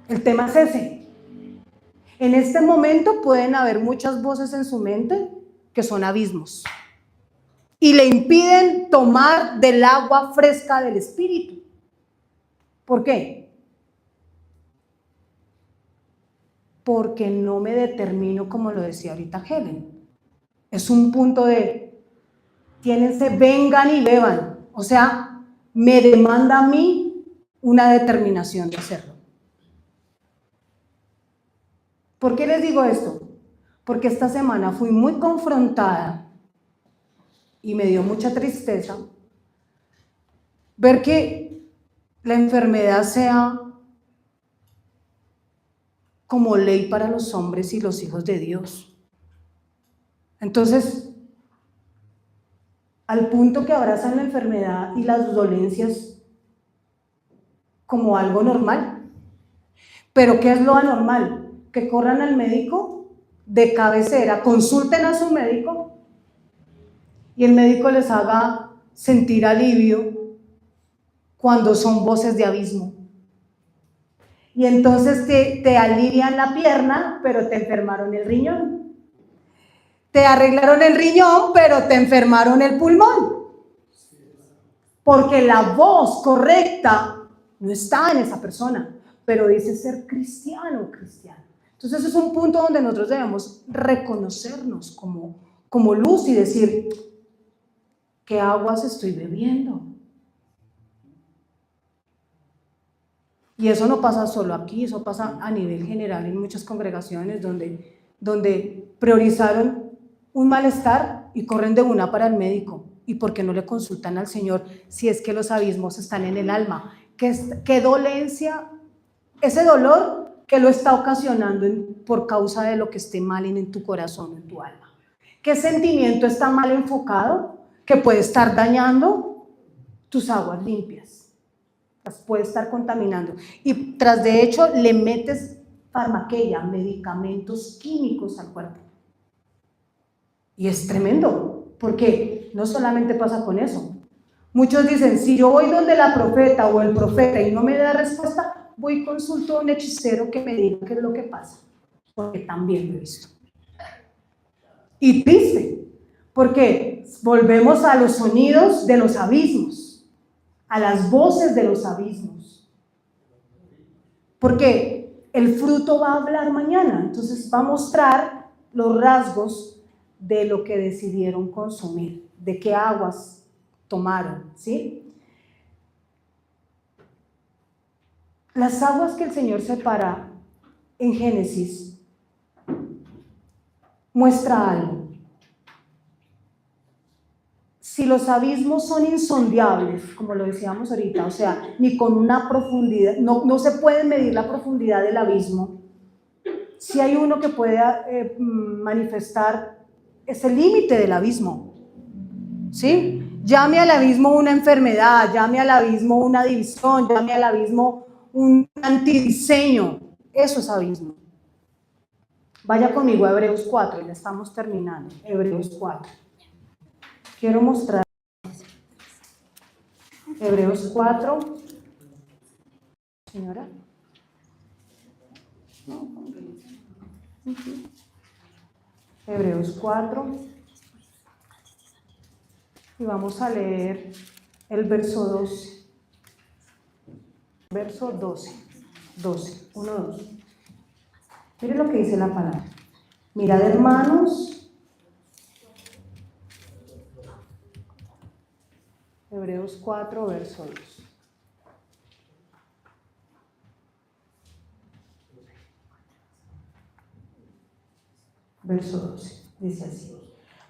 El tema es ese. En este momento pueden haber muchas voces en su mente que son abismos y le impiden tomar del agua fresca del Espíritu. ¿Por qué? Porque no me determino, como lo decía ahorita Helen. Es un punto de, tiénense, vengan y beban. O sea, me demanda a mí una determinación de hacerlo. ¿Por qué les digo esto? Porque esta semana fui muy confrontada y me dio mucha tristeza ver que la enfermedad sea como ley para los hombres y los hijos de Dios. Entonces, al punto que abrazan la enfermedad y las dolencias como algo normal. ¿Pero qué es lo anormal? Que corran al médico de cabecera, consulten a su médico y el médico les haga sentir alivio cuando son voces de abismo. Y entonces te alivian la pierna, pero te enfermaron el riñón. Te arreglaron el riñón, pero te enfermaron el pulmón. Porque la voz correcta no está en esa persona, pero dice ser cristiano o cristiano. Entonces es un punto donde nosotros debemos reconocernos como luz y decir, ¿qué aguas estoy bebiendo? Y eso no pasa solo aquí, eso pasa a nivel general en muchas congregaciones donde priorizaron un malestar y corren de una para el médico. ¿Y por qué no le consultan al Señor si es que los abismos están en el alma? ¿Qué dolencia, ese dolor que lo está ocasionando por causa de lo que esté mal en tu corazón o en tu alma? ¿Qué sentimiento está mal enfocado que puede estar dañando tus aguas limpias? Las puede estar contaminando. Y tras de hecho le metes farmaqueia, medicamentos químicos al cuerpo. Y es tremendo, porque no solamente pasa con eso. Muchos dicen, si yo voy donde la profeta o el profeta y no me da respuesta, voy y consulto a un hechicero que me diga qué es lo que pasa, porque también lo he visto. Y triste, porque volvemos a los sonidos de los abismos, a las voces de los abismos, porque el fruto va a hablar mañana, entonces va a mostrar los rasgos de lo que decidieron consumir, de qué aguas tomaron, ¿sí? Las aguas que el Señor separa en Génesis muestra algo. Si los abismos son insondiables, como lo decíamos ahorita, o sea, ni con una profundidad, no se puede medir la profundidad del abismo, si hay uno que puede manifestar ese límite del abismo, ¿sí? Llame al abismo una enfermedad, llame al abismo una división, llame al abismo un antidiseño, eso es abismo. Vaya conmigo a Hebreos 4, ya estamos terminando, Hebreos 4. Quiero mostrar Hebreos 4. Señora. Hebreos 4. Y vamos a leer el verso 2. Verso 12. 1, 2. Miren lo que dice la palabra. Mirad, hermanos. Hebreos 4, verso 2. Verso 12, dice así.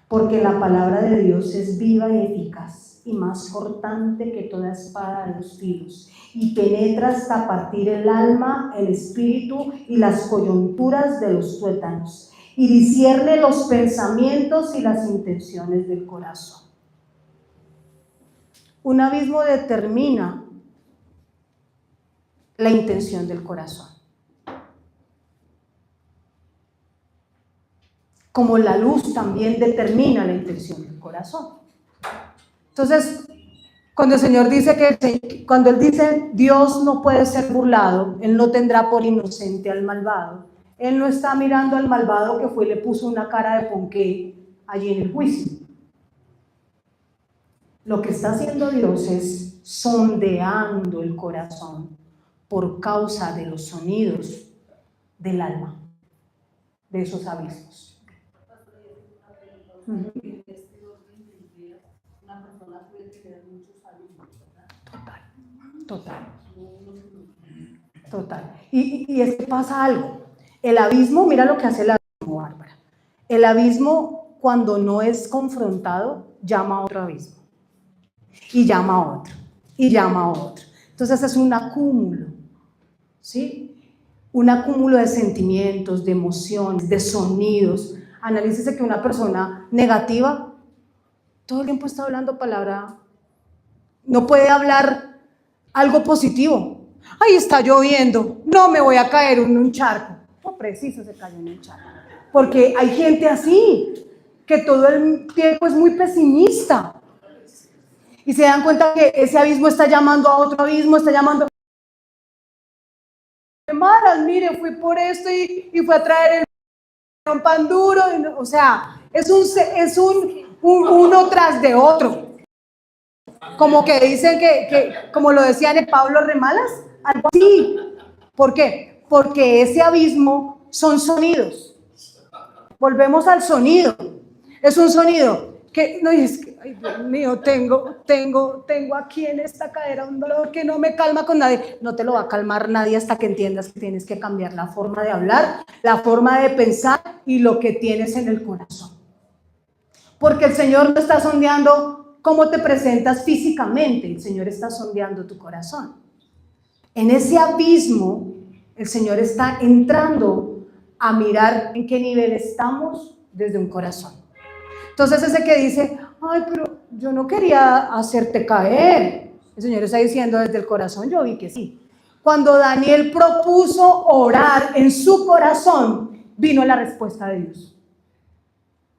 Porque la palabra de Dios es viva y eficaz, y más cortante que toda espada de dos filos, y penetra hasta partir el alma, el espíritu y las coyunturas de los tuétanos, y discierne los pensamientos y las intenciones del corazón. Un abismo determina la intención del corazón. Como la luz también determina la intención del corazón. Entonces, cuando el Señor dice cuando Él dice Dios no puede ser burlado, Él no tendrá por inocente al malvado. Él no está mirando al malvado que fue y le puso una cara de ponqué allí en el juicio. Lo que está haciendo Dios es sondeando el corazón por causa de los sonidos del alma, de esos abismos. Total. Y es que pasa algo. El abismo, mira lo que hace el abismo, Bárbara. El abismo, cuando no es confrontado, llama a otro abismo. Y llama a otro, y llama a otro. Entonces es un acúmulo, ¿sí? Un acúmulo de sentimientos, de emociones, de sonidos. Analícese que una persona negativa todo el tiempo está hablando palabra, no puede hablar algo positivo. Ahí está lloviendo, no me voy a caer en un charco. No, preciso se cayó en un charco. Porque hay gente así, que todo el tiempo es muy pesimista. Y se dan cuenta que ese abismo está llamando a otro abismo, está llamando malas, mire, fui por esto y fui a traer un pan duro, o sea, es uno tras de otro. Como que dicen que como lo decían de Pablo Remalas, algo así. ¿Por qué? Porque ese abismo son sonidos. Volvemos al sonido. Es un sonido que, no, es que, ay Dios mío, tengo aquí en esta cadera un dolor que no me calma con nadie. No te lo va a calmar nadie hasta que entiendas que tienes que cambiar la forma de hablar, la forma de pensar y lo que tienes en el corazón. Porque el Señor no está sondeando cómo te presentas físicamente, el Señor está sondeando tu corazón. En ese abismo, el Señor está entrando a mirar en qué nivel estamos desde un corazón. Entonces ese que dice, ay, pero yo no quería hacerte caer, el Señor está diciendo desde el corazón, yo vi que sí. Cuando Daniel propuso orar en su corazón, vino la respuesta de Dios.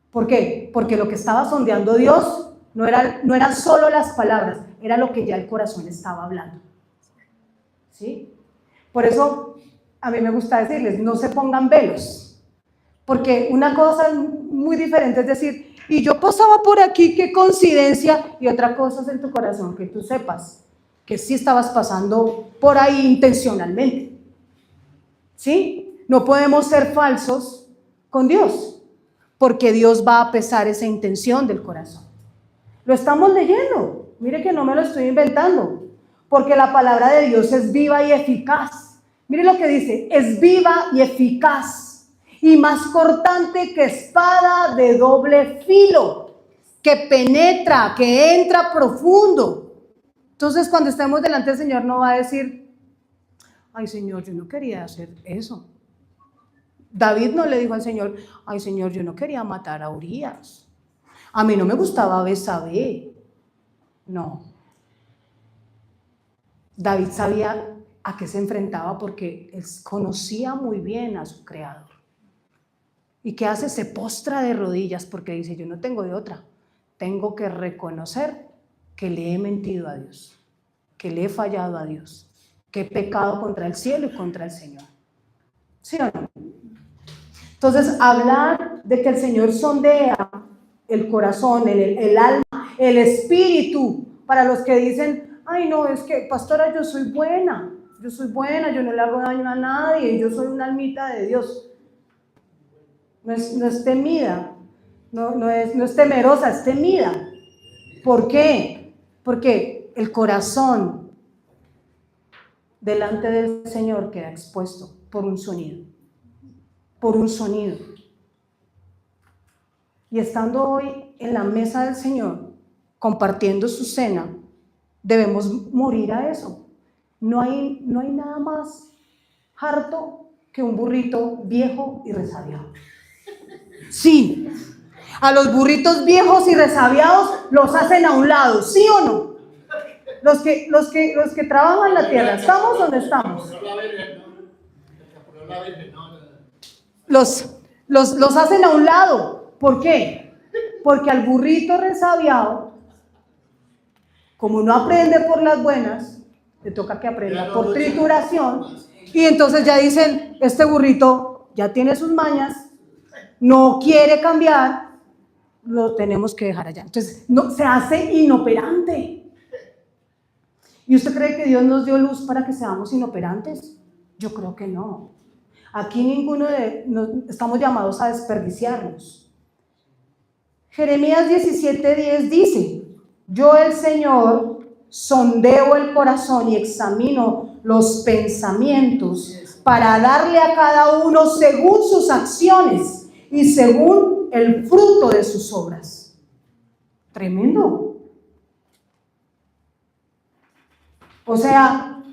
¿Por qué? Porque lo que estaba sondeando Dios no eran solo las palabras, era lo que ya el corazón estaba hablando. ¿Sí? Por eso a mí me gusta decirles, no se pongan velos, porque una cosa muy diferente es decir, y yo pasaba por aquí, qué coincidencia, y otra cosa es en tu corazón, que tú sepas que sí estabas pasando por ahí intencionalmente. ¿Sí? No podemos ser falsos con Dios, porque Dios va a pesar esa intención del corazón. Lo estamos leyendo, mire que no me lo estoy inventando, porque la palabra de Dios es viva y eficaz. Mire lo que dice, es viva y eficaz y más cortante que espada de doble filo, que penetra, que entra profundo. Entonces cuando estemos delante del Señor no va a decir, ay Señor, yo no quería hacer eso. David no le dijo al Señor, ay Señor, yo no quería matar a Urías. A mí no me gustaba Betsabé. No. David sabía a qué se enfrentaba porque él conocía muy bien a su Creador. ¿Y qué hace? Se postra de rodillas porque dice, yo no tengo de otra. Tengo que reconocer que le he mentido a Dios, que le he fallado a Dios, que he pecado contra el cielo y contra el Señor. ¿Sí o no? Entonces, hablar de que el Señor sondea el corazón, el alma, el espíritu, para los que dicen, ay no, es que pastora, yo soy buena, yo no le hago daño a nadie, yo soy una almita de Dios. No es temida, no es temerosa, es temida. ¿Por qué? Porque el corazón delante del Señor queda expuesto por un sonido. Y estando hoy en la mesa del Señor, compartiendo su cena, debemos morir a eso. No hay nada más harto que un burrito viejo y resabiado. Sí, a los burritos viejos y resabiados los hacen a un lado, ¿sí o no? Los que trabajan en la tierra, ¿estamos o no estamos? Los hacen a un lado. ¿Por qué? Porque al burrito resabiado, como no aprende por las buenas, le toca que aprenda por trituración, y entonces ya dicen, este burrito ya tiene sus mañas, no quiere cambiar, lo tenemos que dejar allá. Entonces no, se hace inoperante. ¿Y usted cree que Dios nos dio luz para que seamos inoperantes? Yo creo que no. Aquí estamos llamados a desperdiciarnos. Jeremías 17:10 dice, yo el Señor sondeo el corazón y examino los pensamientos para darle a cada uno según sus acciones y según el fruto de sus obras. Tremendo. O sea,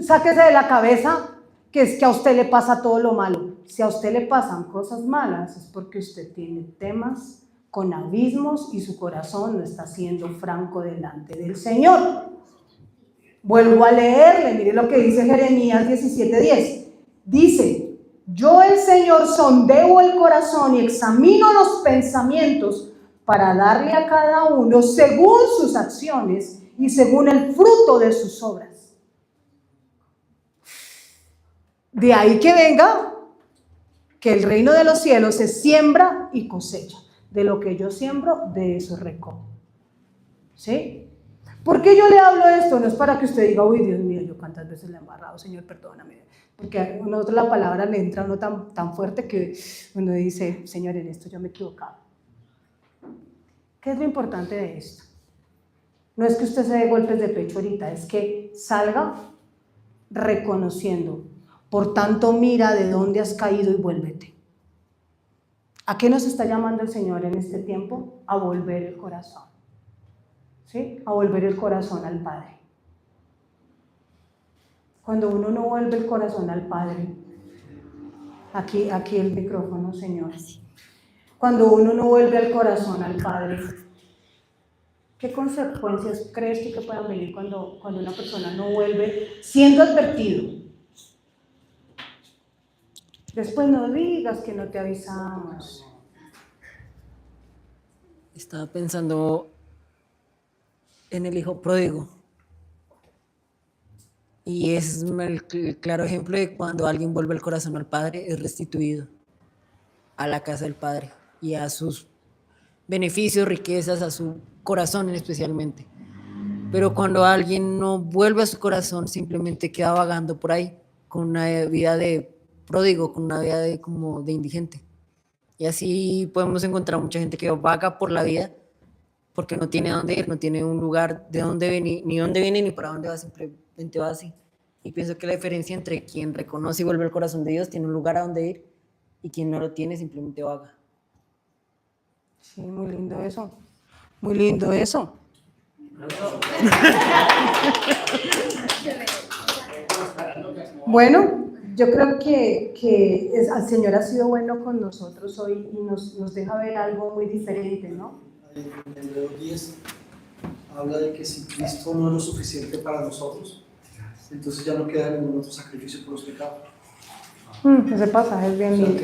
sáquese de la cabeza que es que a usted le pasa todo lo malo. Si a usted le pasan cosas malas es porque usted tiene temas con abismos y su corazón no está siendo franco delante del Señor. Vuelvo a leerle, mire lo que dice Jeremías 17:10. Dice, yo el Señor sondeo el corazón y examino los pensamientos para darle a cada uno según sus acciones y según el fruto de sus obras. De ahí que venga que el reino de los cielos se siembra y cosecha. De lo que yo siembro, de eso recojo. ¿Sí? ¿Por qué yo le hablo de esto? No es para que usted diga, uy, Dios mío, yo cuántas veces le he embarrado, Señor, perdóname. Porque a nosotros la palabra le entra a uno tan fuerte que uno dice, Señor, en esto yo me he equivocado. ¿Qué es lo importante de esto? No es que usted se dé golpes de pecho ahorita, es que salga reconociendo. Por tanto, mira de dónde has caído y vuélvete. ¿A qué nos está llamando el Señor en este tiempo? A volver el corazón. ¿Sí? A volver el corazón al Padre. Cuando uno no vuelve el corazón al Padre, aquí el micrófono, Señor. Cuando uno no vuelve el corazón al Padre, ¿qué consecuencias crees tú que puedan venir cuando una persona no vuelve siendo advertido? Después no digas que no te avisamos. Estaba pensando en el hijo pródigo. Y es el claro ejemplo de cuando alguien vuelve el corazón al Padre, es restituido a la casa del Padre y a sus beneficios, riquezas, a su corazón especialmente. Pero cuando alguien no vuelve a su corazón, simplemente queda vagando por ahí con una vida de pródigo, con una vida de indigente. Y así podemos encontrar mucha gente que vaga por la vida porque no tiene a dónde ir, no tiene un lugar de dónde venir, ni dónde viene ni para dónde va, simplemente va así. Y pienso que la diferencia entre quien reconoce y vuelve al corazón de Dios, tiene un lugar a donde ir, y quien no lo tiene simplemente vaga. Sí, muy lindo eso. Muy lindo eso. Bueno, yo creo que el Señor ha sido bueno con nosotros hoy y nos deja ver algo muy diferente, ¿no? En el Hebreo 10 habla de que si Cristo no es lo suficiente para nosotros, entonces ya no queda ningún otro sacrificio por los pecados. Ese pasaje es bien lindo.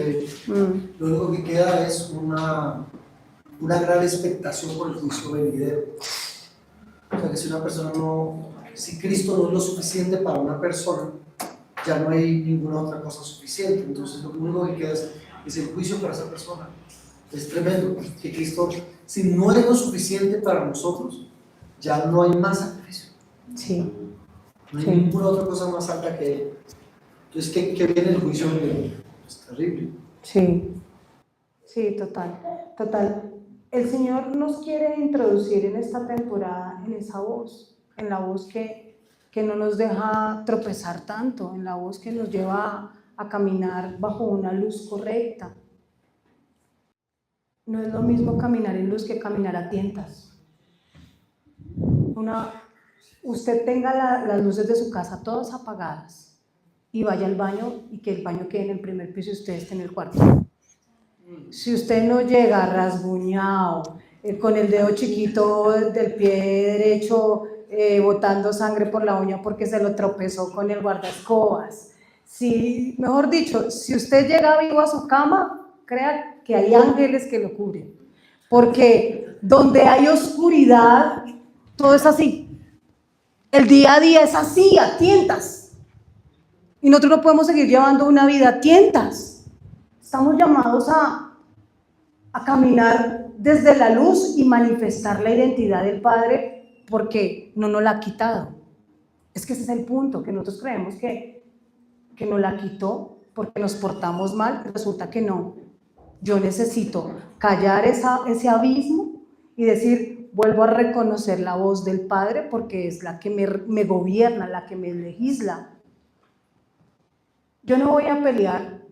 Lo único que queda es una gran expectación por el juicio venidero. O sea que si una persona si Cristo no es lo suficiente para una persona, ya no hay ninguna otra cosa suficiente. Entonces lo único que queda es el juicio para esa persona. Es tremendo que Cristo, si no es lo suficiente para nosotros, ya no hay más sacrificio. Sí. No hay ninguna otra cosa más alta que él. Entonces, ¿qué viene el juicio venidero? Es terrible. Sí, sí, total. El Señor nos quiere introducir en esta temporada en esa voz, en la voz que no nos deja tropezar tanto, en la voz que nos lleva a caminar bajo una luz correcta. No es lo mismo caminar en luz que caminar a tientas. Usted tenga las luces de su casa todas apagadas y vaya al baño y que el baño quede en el primer piso y usted esté en el cuarto. Si usted no llega rasguñado, con el dedo chiquito del pie derecho botando sangre por la uña porque se lo tropezó con el guardaescobas, mejor dicho, si usted llega vivo a su cama, crea que hay ángeles que lo cubren, porque donde hay oscuridad, todo es así. El día a día es así, a tientas. Y nosotros no podemos seguir llevando una vida a tientas. Estamos llamados a caminar desde la luz y manifestar la identidad del Padre porque no nos la ha quitado. Es que ese es el punto, que nosotros creemos que nos la quitó porque nos portamos mal. Resulta que no. Yo necesito callar ese abismo y decir, vuelvo a reconocer la voz del Padre porque es la que me gobierna, la que me legisla. Yo no voy a pelear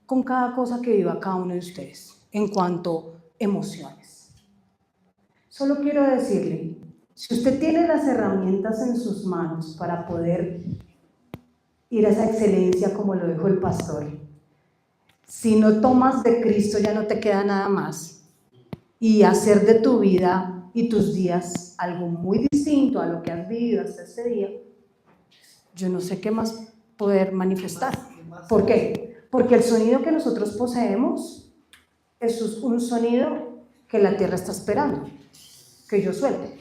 con cada cosa que viva cada uno de ustedes en cuanto a emociones. Solo quiero decirle, si usted tiene las herramientas en sus manos para poder ir a esa excelencia como lo dijo el pastor, si no tomas de Cristo ya no te queda nada más, y hacer de tu vida y tus días algo muy distinto a lo que has vivido hasta este día, yo no sé qué más poder manifestar. ¿Por qué? Porque el sonido que nosotros poseemos es un sonido que la tierra está esperando que yo suelte.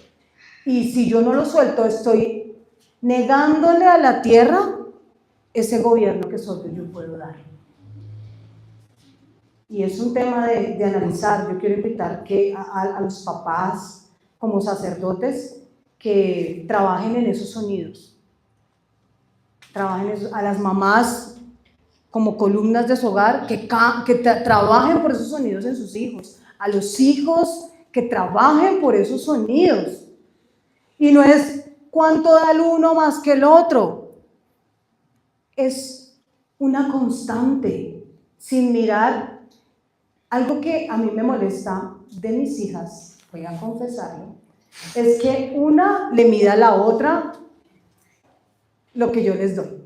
Y si yo no lo suelto, estoy negándole a la tierra ese gobierno que solo yo puedo dar. Y es un tema de analizar. Yo quiero invitar que a los papás como sacerdotes que trabajen en esos sonidos. A las mamás como columnas de su hogar que trabajen por esos sonidos en sus hijos. A los hijos que trabajen por esos sonidos. Y no es cuánto da el uno más que el otro. Es una constante, sin mirar. Algo que a mí me molesta de mis hijas, voy a confesarlo, es que una le mida a la otra lo que yo les doy.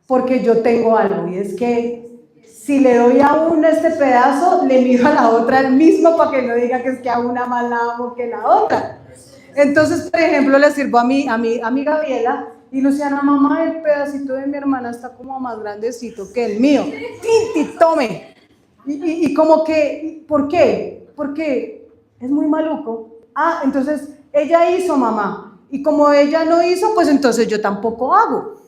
Porque yo tengo algo, y es que si le doy a una este pedazo, le mido a la otra el mismo para que no diga que es que a una más la amo que la otra. Entonces, por ejemplo, le sirvo a mi Gabriela, y Luciana, mamá, el pedacito de mi hermana está como más grandecito que el mío. ¡Tinti, tome! Y como que, ¿por qué? Porque es muy maluco. Ah, entonces ella hizo, mamá, y como ella no hizo, pues entonces yo tampoco hago.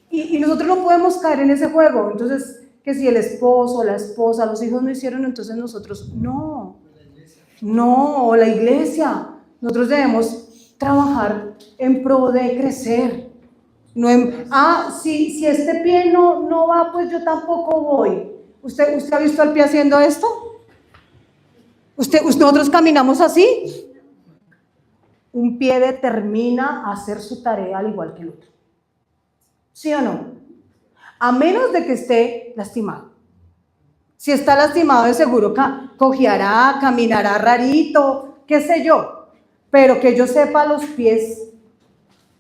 Y nosotros no podemos caer en ese juego. Entonces, que si el esposo, la esposa, los hijos no hicieron, entonces nosotros, no, la iglesia. Nosotros debemos trabajar en pro de crecer. No si este pie no va, pues yo tampoco voy. ¿Usted ha visto al pie haciendo esto? ¿Nosotros caminamos así? Un pie determina hacer su tarea al igual que el otro. ¿Sí o no? A menos de que esté lastimado. Si está lastimado, de seguro cojeará, caminará rarito, qué sé yo. Pero que yo sepa, los pies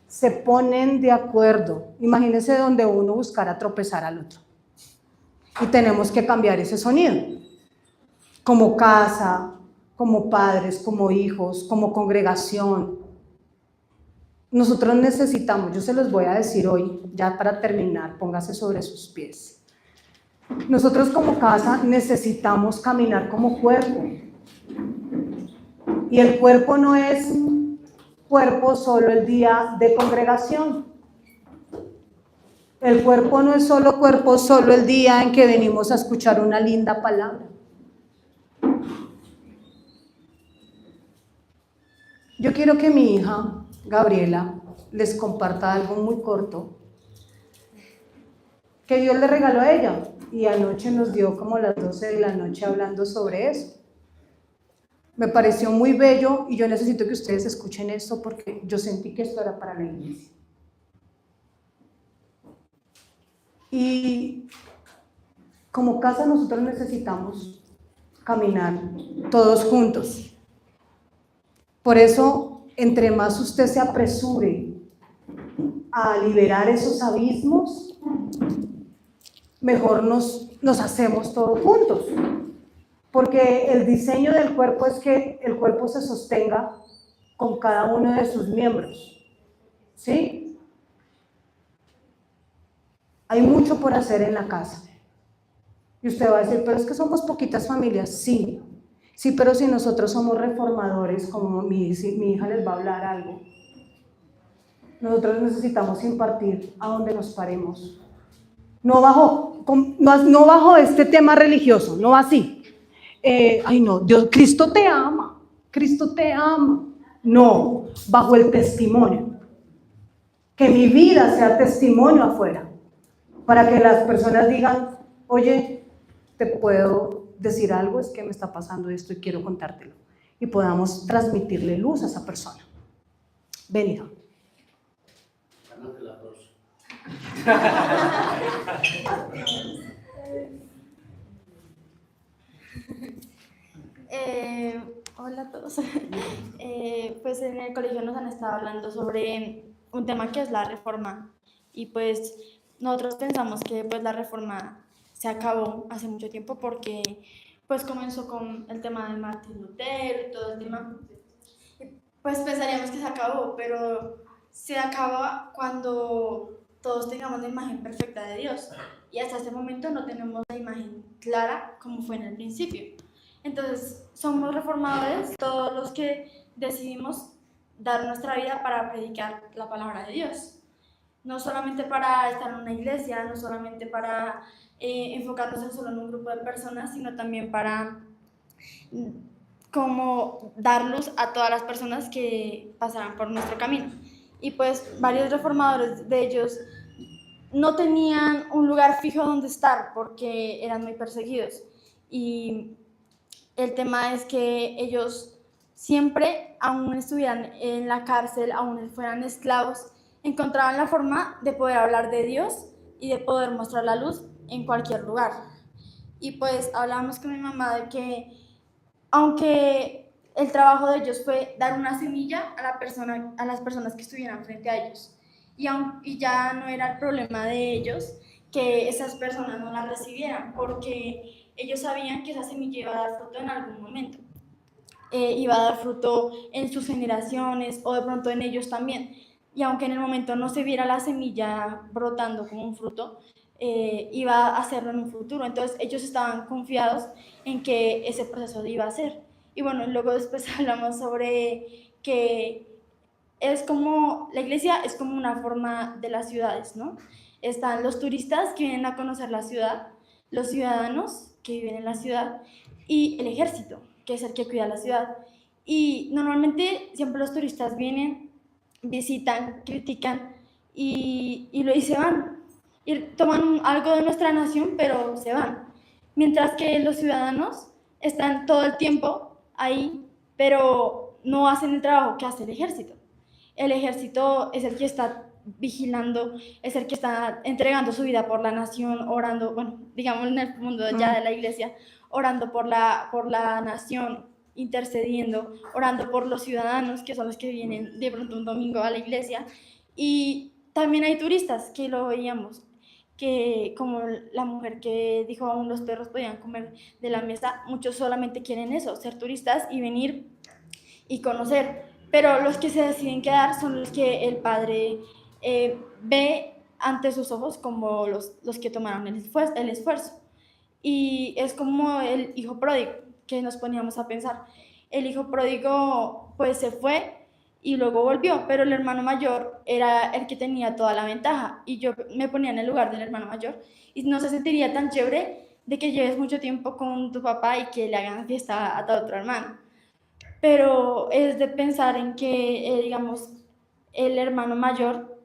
se ponen de acuerdo. Imagínense donde uno buscara tropezar al otro. Y tenemos que cambiar ese sonido. Como casa, como padres, como hijos, como congregación. Nosotros necesitamos, yo se los voy a decir hoy, ya para terminar, póngase sobre sus pies. Nosotros como casa necesitamos caminar como cuerpo. Y el cuerpo no es cuerpo solo el día de congregación. El cuerpo no es solo cuerpo solo el día en que venimos a escuchar una linda palabra. Yo quiero que mi hija, Gabriela, les comparta algo muy corto que Dios le regaló a ella, y anoche nos dio como las 12 de la noche hablando sobre eso. Me pareció muy bello y yo necesito que ustedes escuchen esto porque yo sentí que esto era para la iglesia. Y como casa nosotros necesitamos caminar todos juntos. Por eso, entre más usted se apresure a liberar esos abismos, mejor nos hacemos todos juntos. Porque el diseño del cuerpo es que el cuerpo se sostenga con cada uno de sus miembros. ¿Sí? Hay mucho por hacer en la casa. Y usted va a decir, pero es que somos poquitas familias. Sí, pero si nosotros somos reformadores, como mi hija les va a hablar algo, nosotros necesitamos impartir a donde nos paremos. No bajo este tema religioso, no así. Cristo te ama, Cristo te ama. No, bajo el testimonio. Que mi vida sea testimonio afuera. Para que las personas digan, oye, te puedo decir algo, es que me está pasando esto y quiero contártelo. Y podamos transmitirle luz a esa persona. Ven, hija. Hola a todos. Pues en el colegio nos han estado hablando sobre un tema que es la reforma. Y pues nosotros pensamos que pues la reforma se acabó hace mucho tiempo porque pues comenzó con el tema de Martín Lutero y todo el tema. Y pues pensaríamos que se acabó, pero se acaba cuando todos tengamos la imagen perfecta de Dios. Y hasta este momento no tenemos la imagen clara como fue en el principio. Entonces, somos reformadores, todos los que decidimos dar nuestra vida para predicar la palabra de Dios. No solamente para estar en una iglesia, no solamente para enfocarnos solo en un grupo de personas, sino también para como dar luz a todas las personas que pasarán por nuestro camino. Y pues varios reformadores de ellos no tenían un lugar fijo donde estar porque eran muy perseguidos. Y el tema es que ellos siempre, aún estuvieran en la cárcel, aún fueran esclavos, encontraban la forma de poder hablar de Dios y de poder mostrar la luz en cualquier lugar. Y pues hablábamos con mi mamá de que aunque el trabajo de ellos fue dar una semilla a las personas que estuvieran frente a ellos, y ya no era el problema de ellos que esas personas no la recibieran, porque ellos sabían que esa semilla iba a dar fruto en algún momento, iba a dar fruto en sus generaciones o de pronto en ellos también, y aunque en el momento no se viera la semilla brotando como un fruto, iba a hacerlo en un futuro. Entonces ellos estaban confiados en que ese proceso iba a ser. Y bueno, luego después hablamos sobre que es como, la iglesia es como una forma de las ciudades, ¿no? Están los turistas que vienen a conocer la ciudad, los ciudadanos que viven en la ciudad y el ejército, que es el que cuida la ciudad. Y normalmente siempre los turistas vienen, visitan, critican y se van. Y toman algo de nuestra nación, pero se van. Mientras que los ciudadanos están todo el tiempo ahí, pero no hacen el trabajo que hace el ejército. El ejército es el que está vigilando, es el que está entregando su vida por la nación, orando, bueno, digamos en el mundo ya de la iglesia, orando por la nación, intercediendo, orando por los ciudadanos, que son los que vienen de pronto un domingo a la iglesia. Y también hay turistas, que lo veíamos, que como la mujer que dijo aún los perros podían comer de la mesa, muchos solamente quieren eso, ser turistas y venir y conocer, pero los que se deciden quedar son los que el Padre ve ante sus ojos como los que tomaron el esfuerzo. Y es como el hijo pródigo, que nos poníamos a pensar. El hijo pródigo pues se fue y luego volvió, pero el hermano mayor era el que tenía toda la ventaja, y yo me ponía en el lugar del hermano mayor y no se sentiría tan chévere de que lleves mucho tiempo con tu papá y que le hagan fiesta a tu otro hermano. Pero es de pensar en que, digamos, el hermano mayor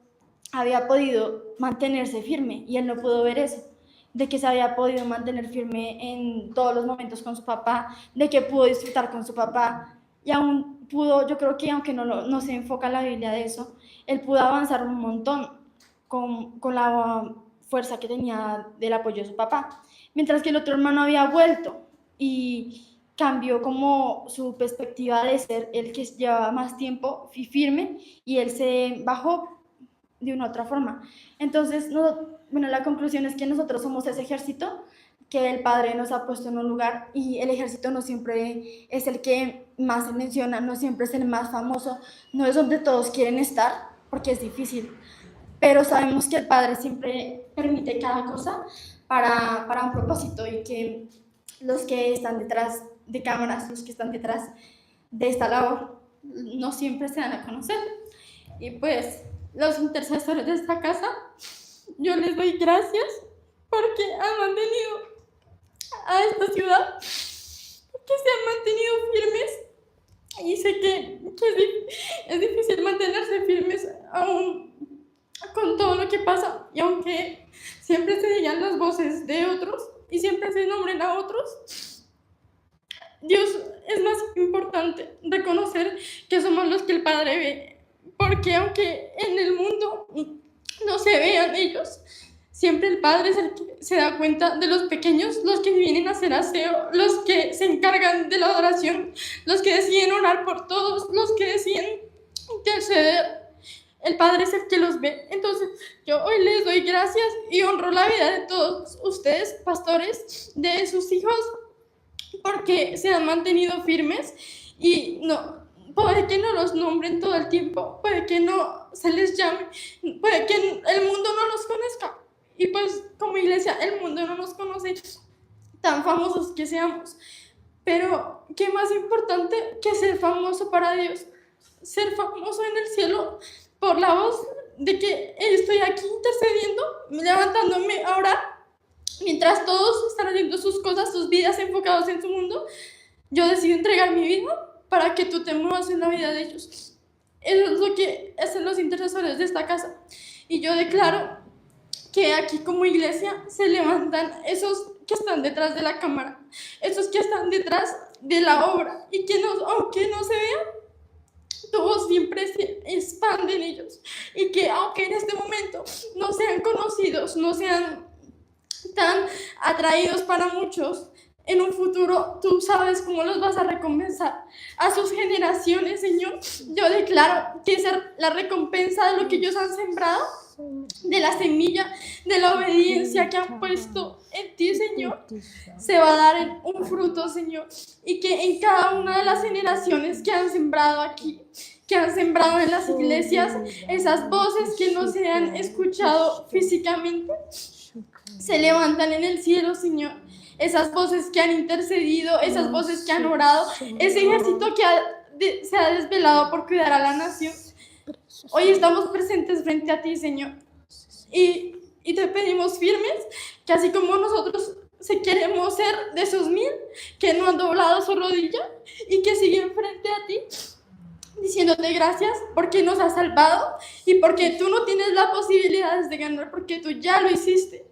había podido mantenerse firme y él no pudo ver eso, de que se había podido mantener firme en todos los momentos con su papá, de que pudo disfrutar con su papá, y aún pudo, yo creo que aunque no se enfoca la Biblia de eso, él pudo avanzar un montón con la fuerza que tenía del apoyo de su papá, mientras que el otro hermano había vuelto y cambió como su perspectiva de ser el que llevaba más tiempo firme, y él se bajó de una otra forma. Entonces, la conclusión es que nosotros somos ese ejército que el Padre nos ha puesto en un lugar, y el ejército no siempre es el que más se menciona, no siempre es el más famoso, no es donde todos quieren estar, porque es difícil, pero sabemos que el Padre siempre permite cada cosa para un propósito, y que los que están detrás de cámaras, los que están detrás de esta labor, no siempre se dan a conocer. Y pues los intercesores de esta casa, yo les doy gracias porque han mantenido a esta ciudad, que se han mantenido firmes, y sé que es difícil mantenerse firmes aún con todo lo que pasa, y aunque siempre se digan las voces de otros y siempre se nombren a otros, Dios es más importante reconocer que somos los que el Padre ve, porque aunque en el mundo no se vean ellos, siempre el Padre es el que se da cuenta de los pequeños, los que vienen a hacer aseo, los que se encargan de la adoración, los que deciden orar por todos, los que deciden interceder. El Padre es el que los ve. Entonces, yo hoy les doy gracias y honro la vida de todos ustedes, pastores, de sus hijos, porque se han mantenido firmes, y puede que no los nombren todo el tiempo, puede que no se les llame, puede que el mundo no los conozca, y pues como iglesia el mundo no nos conoce tan famosos que seamos, Pero qué más importante que ser famoso para Dios, ser famoso en el cielo por la voz de que estoy aquí intercediendo, levantándome a orar, mientras todos están haciendo sus cosas, sus vidas enfocados en su mundo. Yo decido entregar mi vida para que tú te muevas en la vida de ellos. Eso es lo que hacen los intercesores de esta casa. Y yo declaro que aquí como iglesia se levantan esos que están detrás de la cámara, esos que están detrás de la obra, y que aunque no se vean, tu voz siempre se expande en ellos, y que aunque en este momento no sean conocidos, no sean tan atraídos para muchos, en un futuro tú sabes cómo los vas a recompensar a sus generaciones, Señor. Yo declaro que la recompensa de lo que ellos han sembrado, de la semilla, de la obediencia que han puesto en ti, Señor, se va a dar en un fruto, Señor, y que en cada una de las generaciones que han sembrado aquí, que han sembrado en las iglesias, esas voces que no se han escuchado físicamente, se levantan en el cielo, Señor. Esas voces que han intercedido, esas voces que han orado, ese ejército que se ha desvelado por cuidar a la nación. Hoy estamos presentes frente a ti, Señor, y te pedimos firmes que así como nosotros queremos ser de esos 1000 que no han doblado su rodilla y que siguen frente a ti, diciéndote gracias porque nos has salvado y porque tú no tienes la posibilidad de ganar, porque tú ya lo hiciste,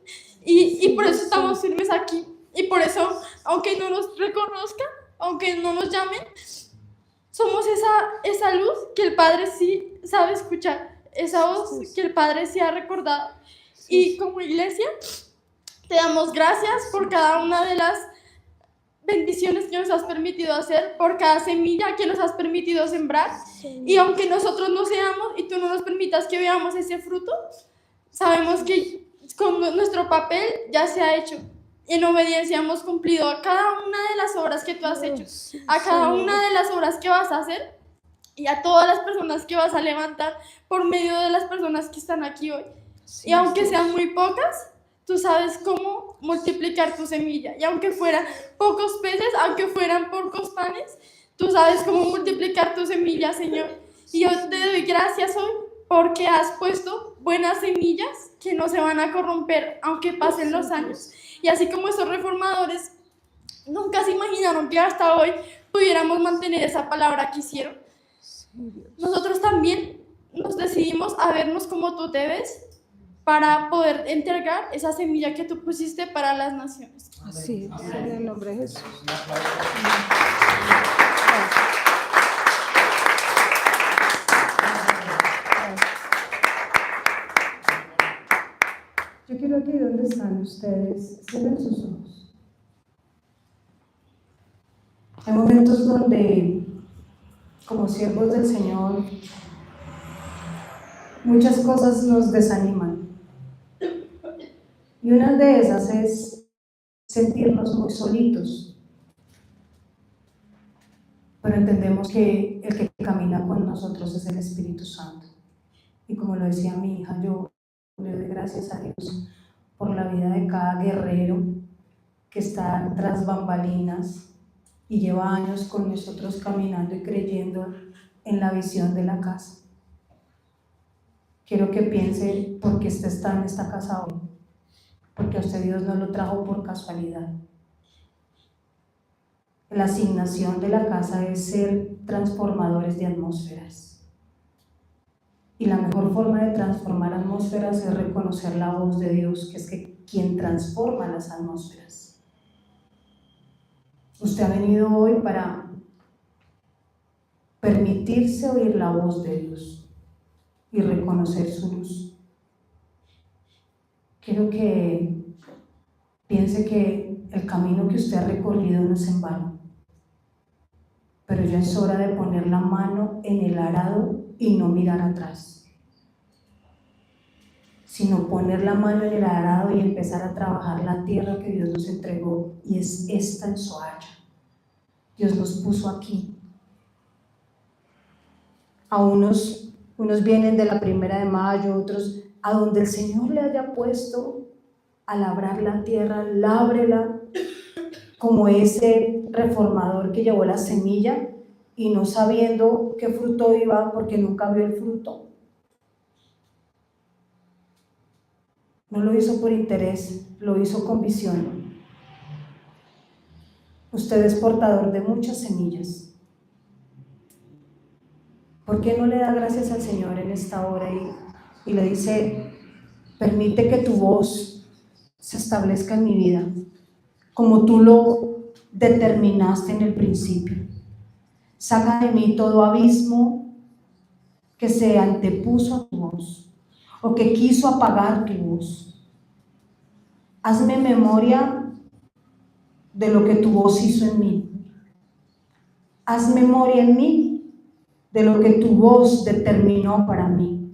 y por eso estamos firmes aquí, y por eso, aunque no nos reconozcan, aunque no nos llamen, somos esa luz que el Padre sí sabe escuchar, esa voz que el Padre sí ha recordado. Y como iglesia, te damos gracias por cada una de las bendiciones que nos has permitido hacer, por cada semilla que nos has permitido sembrar. Y aunque nosotros no seamos y tú no nos permitas que veamos ese fruto, sabemos que con nuestro papel ya se ha hecho. En obediencia hemos cumplido a cada una de las obras que tú has hecho, a cada una de las obras que vas a hacer y a todas las personas que vas a levantar por medio de las personas que están aquí hoy. Y aunque sean muy pocas, tú sabes cómo multiplicar tu semilla. Y aunque fueran pocos peces, aunque fueran pocos panes, tú sabes cómo multiplicar tu semilla, Señor. Y yo te doy gracias hoy porque has puesto buenas semillas que no se van a corromper aunque pasen los años. Y así como esos reformadores nunca se imaginaron que hasta hoy pudiéramos mantener esa palabra que hicieron, nosotros también nos decidimos a vernos como tú te ves para poder entregar esa semilla que tú pusiste para las naciones. Así es, en el nombre de Jesús. Yo quiero que donde están ustedes, cierren sus ojos. Hay momentos donde, como siervos del Señor, muchas cosas nos desaniman. Y una de esas es sentirnos muy solitos. Pero entendemos que el que camina con nosotros es el Espíritu Santo. Y como lo decía mi hija, yo le doy gracias a Dios por la vida de cada guerrero que está tras bambalinas y lleva años con nosotros caminando y creyendo en la visión de la casa. Quiero que piense por qué usted está en esta casa hoy, porque a usted Dios no lo trajo por casualidad. La asignación de la casa es ser transformadores de atmósferas. Y la mejor forma de transformar atmósferas es reconocer la voz de Dios, que es quien transforma las atmósferas. Usted ha venido hoy para permitirse oír la voz de Dios y reconocer su luz. Quiero que piense que el camino que usted ha recorrido no es en vano, pero ya es hora de poner la mano en el arado y no mirar atrás, sino poner la mano en el arado y empezar a trabajar la tierra que Dios nos entregó, y es esta en Soacha. Dios nos puso aquí. A unos vienen de la 1 de mayo, otros a donde el Señor le haya puesto a labrar la tierra, lábrela como ese reformador que llevó la semilla y no sabiendo qué fruto iba porque nunca vio el fruto. No lo hizo por interés, lo hizo con visión. Usted es portador de muchas semillas. ¿Por qué no le da gracias al Señor en esta hora y le dice, permite que tu voz se establezca en mi vida, como tú lo determinaste en el principio? Saca de mí todo abismo que se antepuso a tu voz o que quiso apagar tu voz. Hazme memoria de lo que tu voz hizo en mí. Haz memoria en mí de lo que tu voz determinó para mí.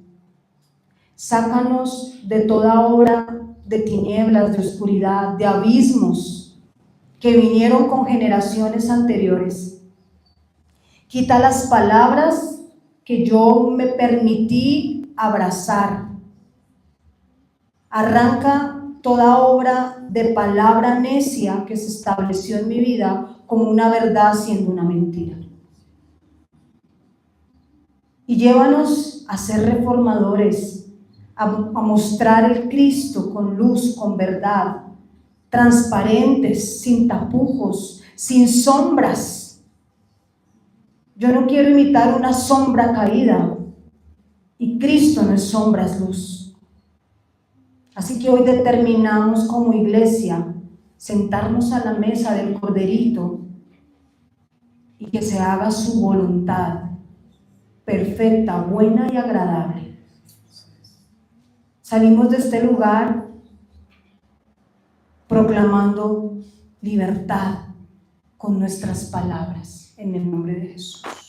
Sácanos de toda obra de tinieblas, de oscuridad, de abismos que vinieron con generaciones anteriores. Quita las palabras que yo me permití abrazar. Arranca toda obra de palabra necia que se estableció en mi vida como una verdad siendo una mentira. Y llévanos a ser reformadores, a mostrar el Cristo con luz, con verdad, transparentes, sin tapujos, sin sombras. Yo no quiero imitar una sombra caída, y Cristo no es sombra, es luz. Así que hoy determinamos como iglesia sentarnos a la mesa del Corderito y que se haga su voluntad perfecta, buena y agradable. Salimos de este lugar proclamando libertad con nuestras palabras en el nombre de Jesús.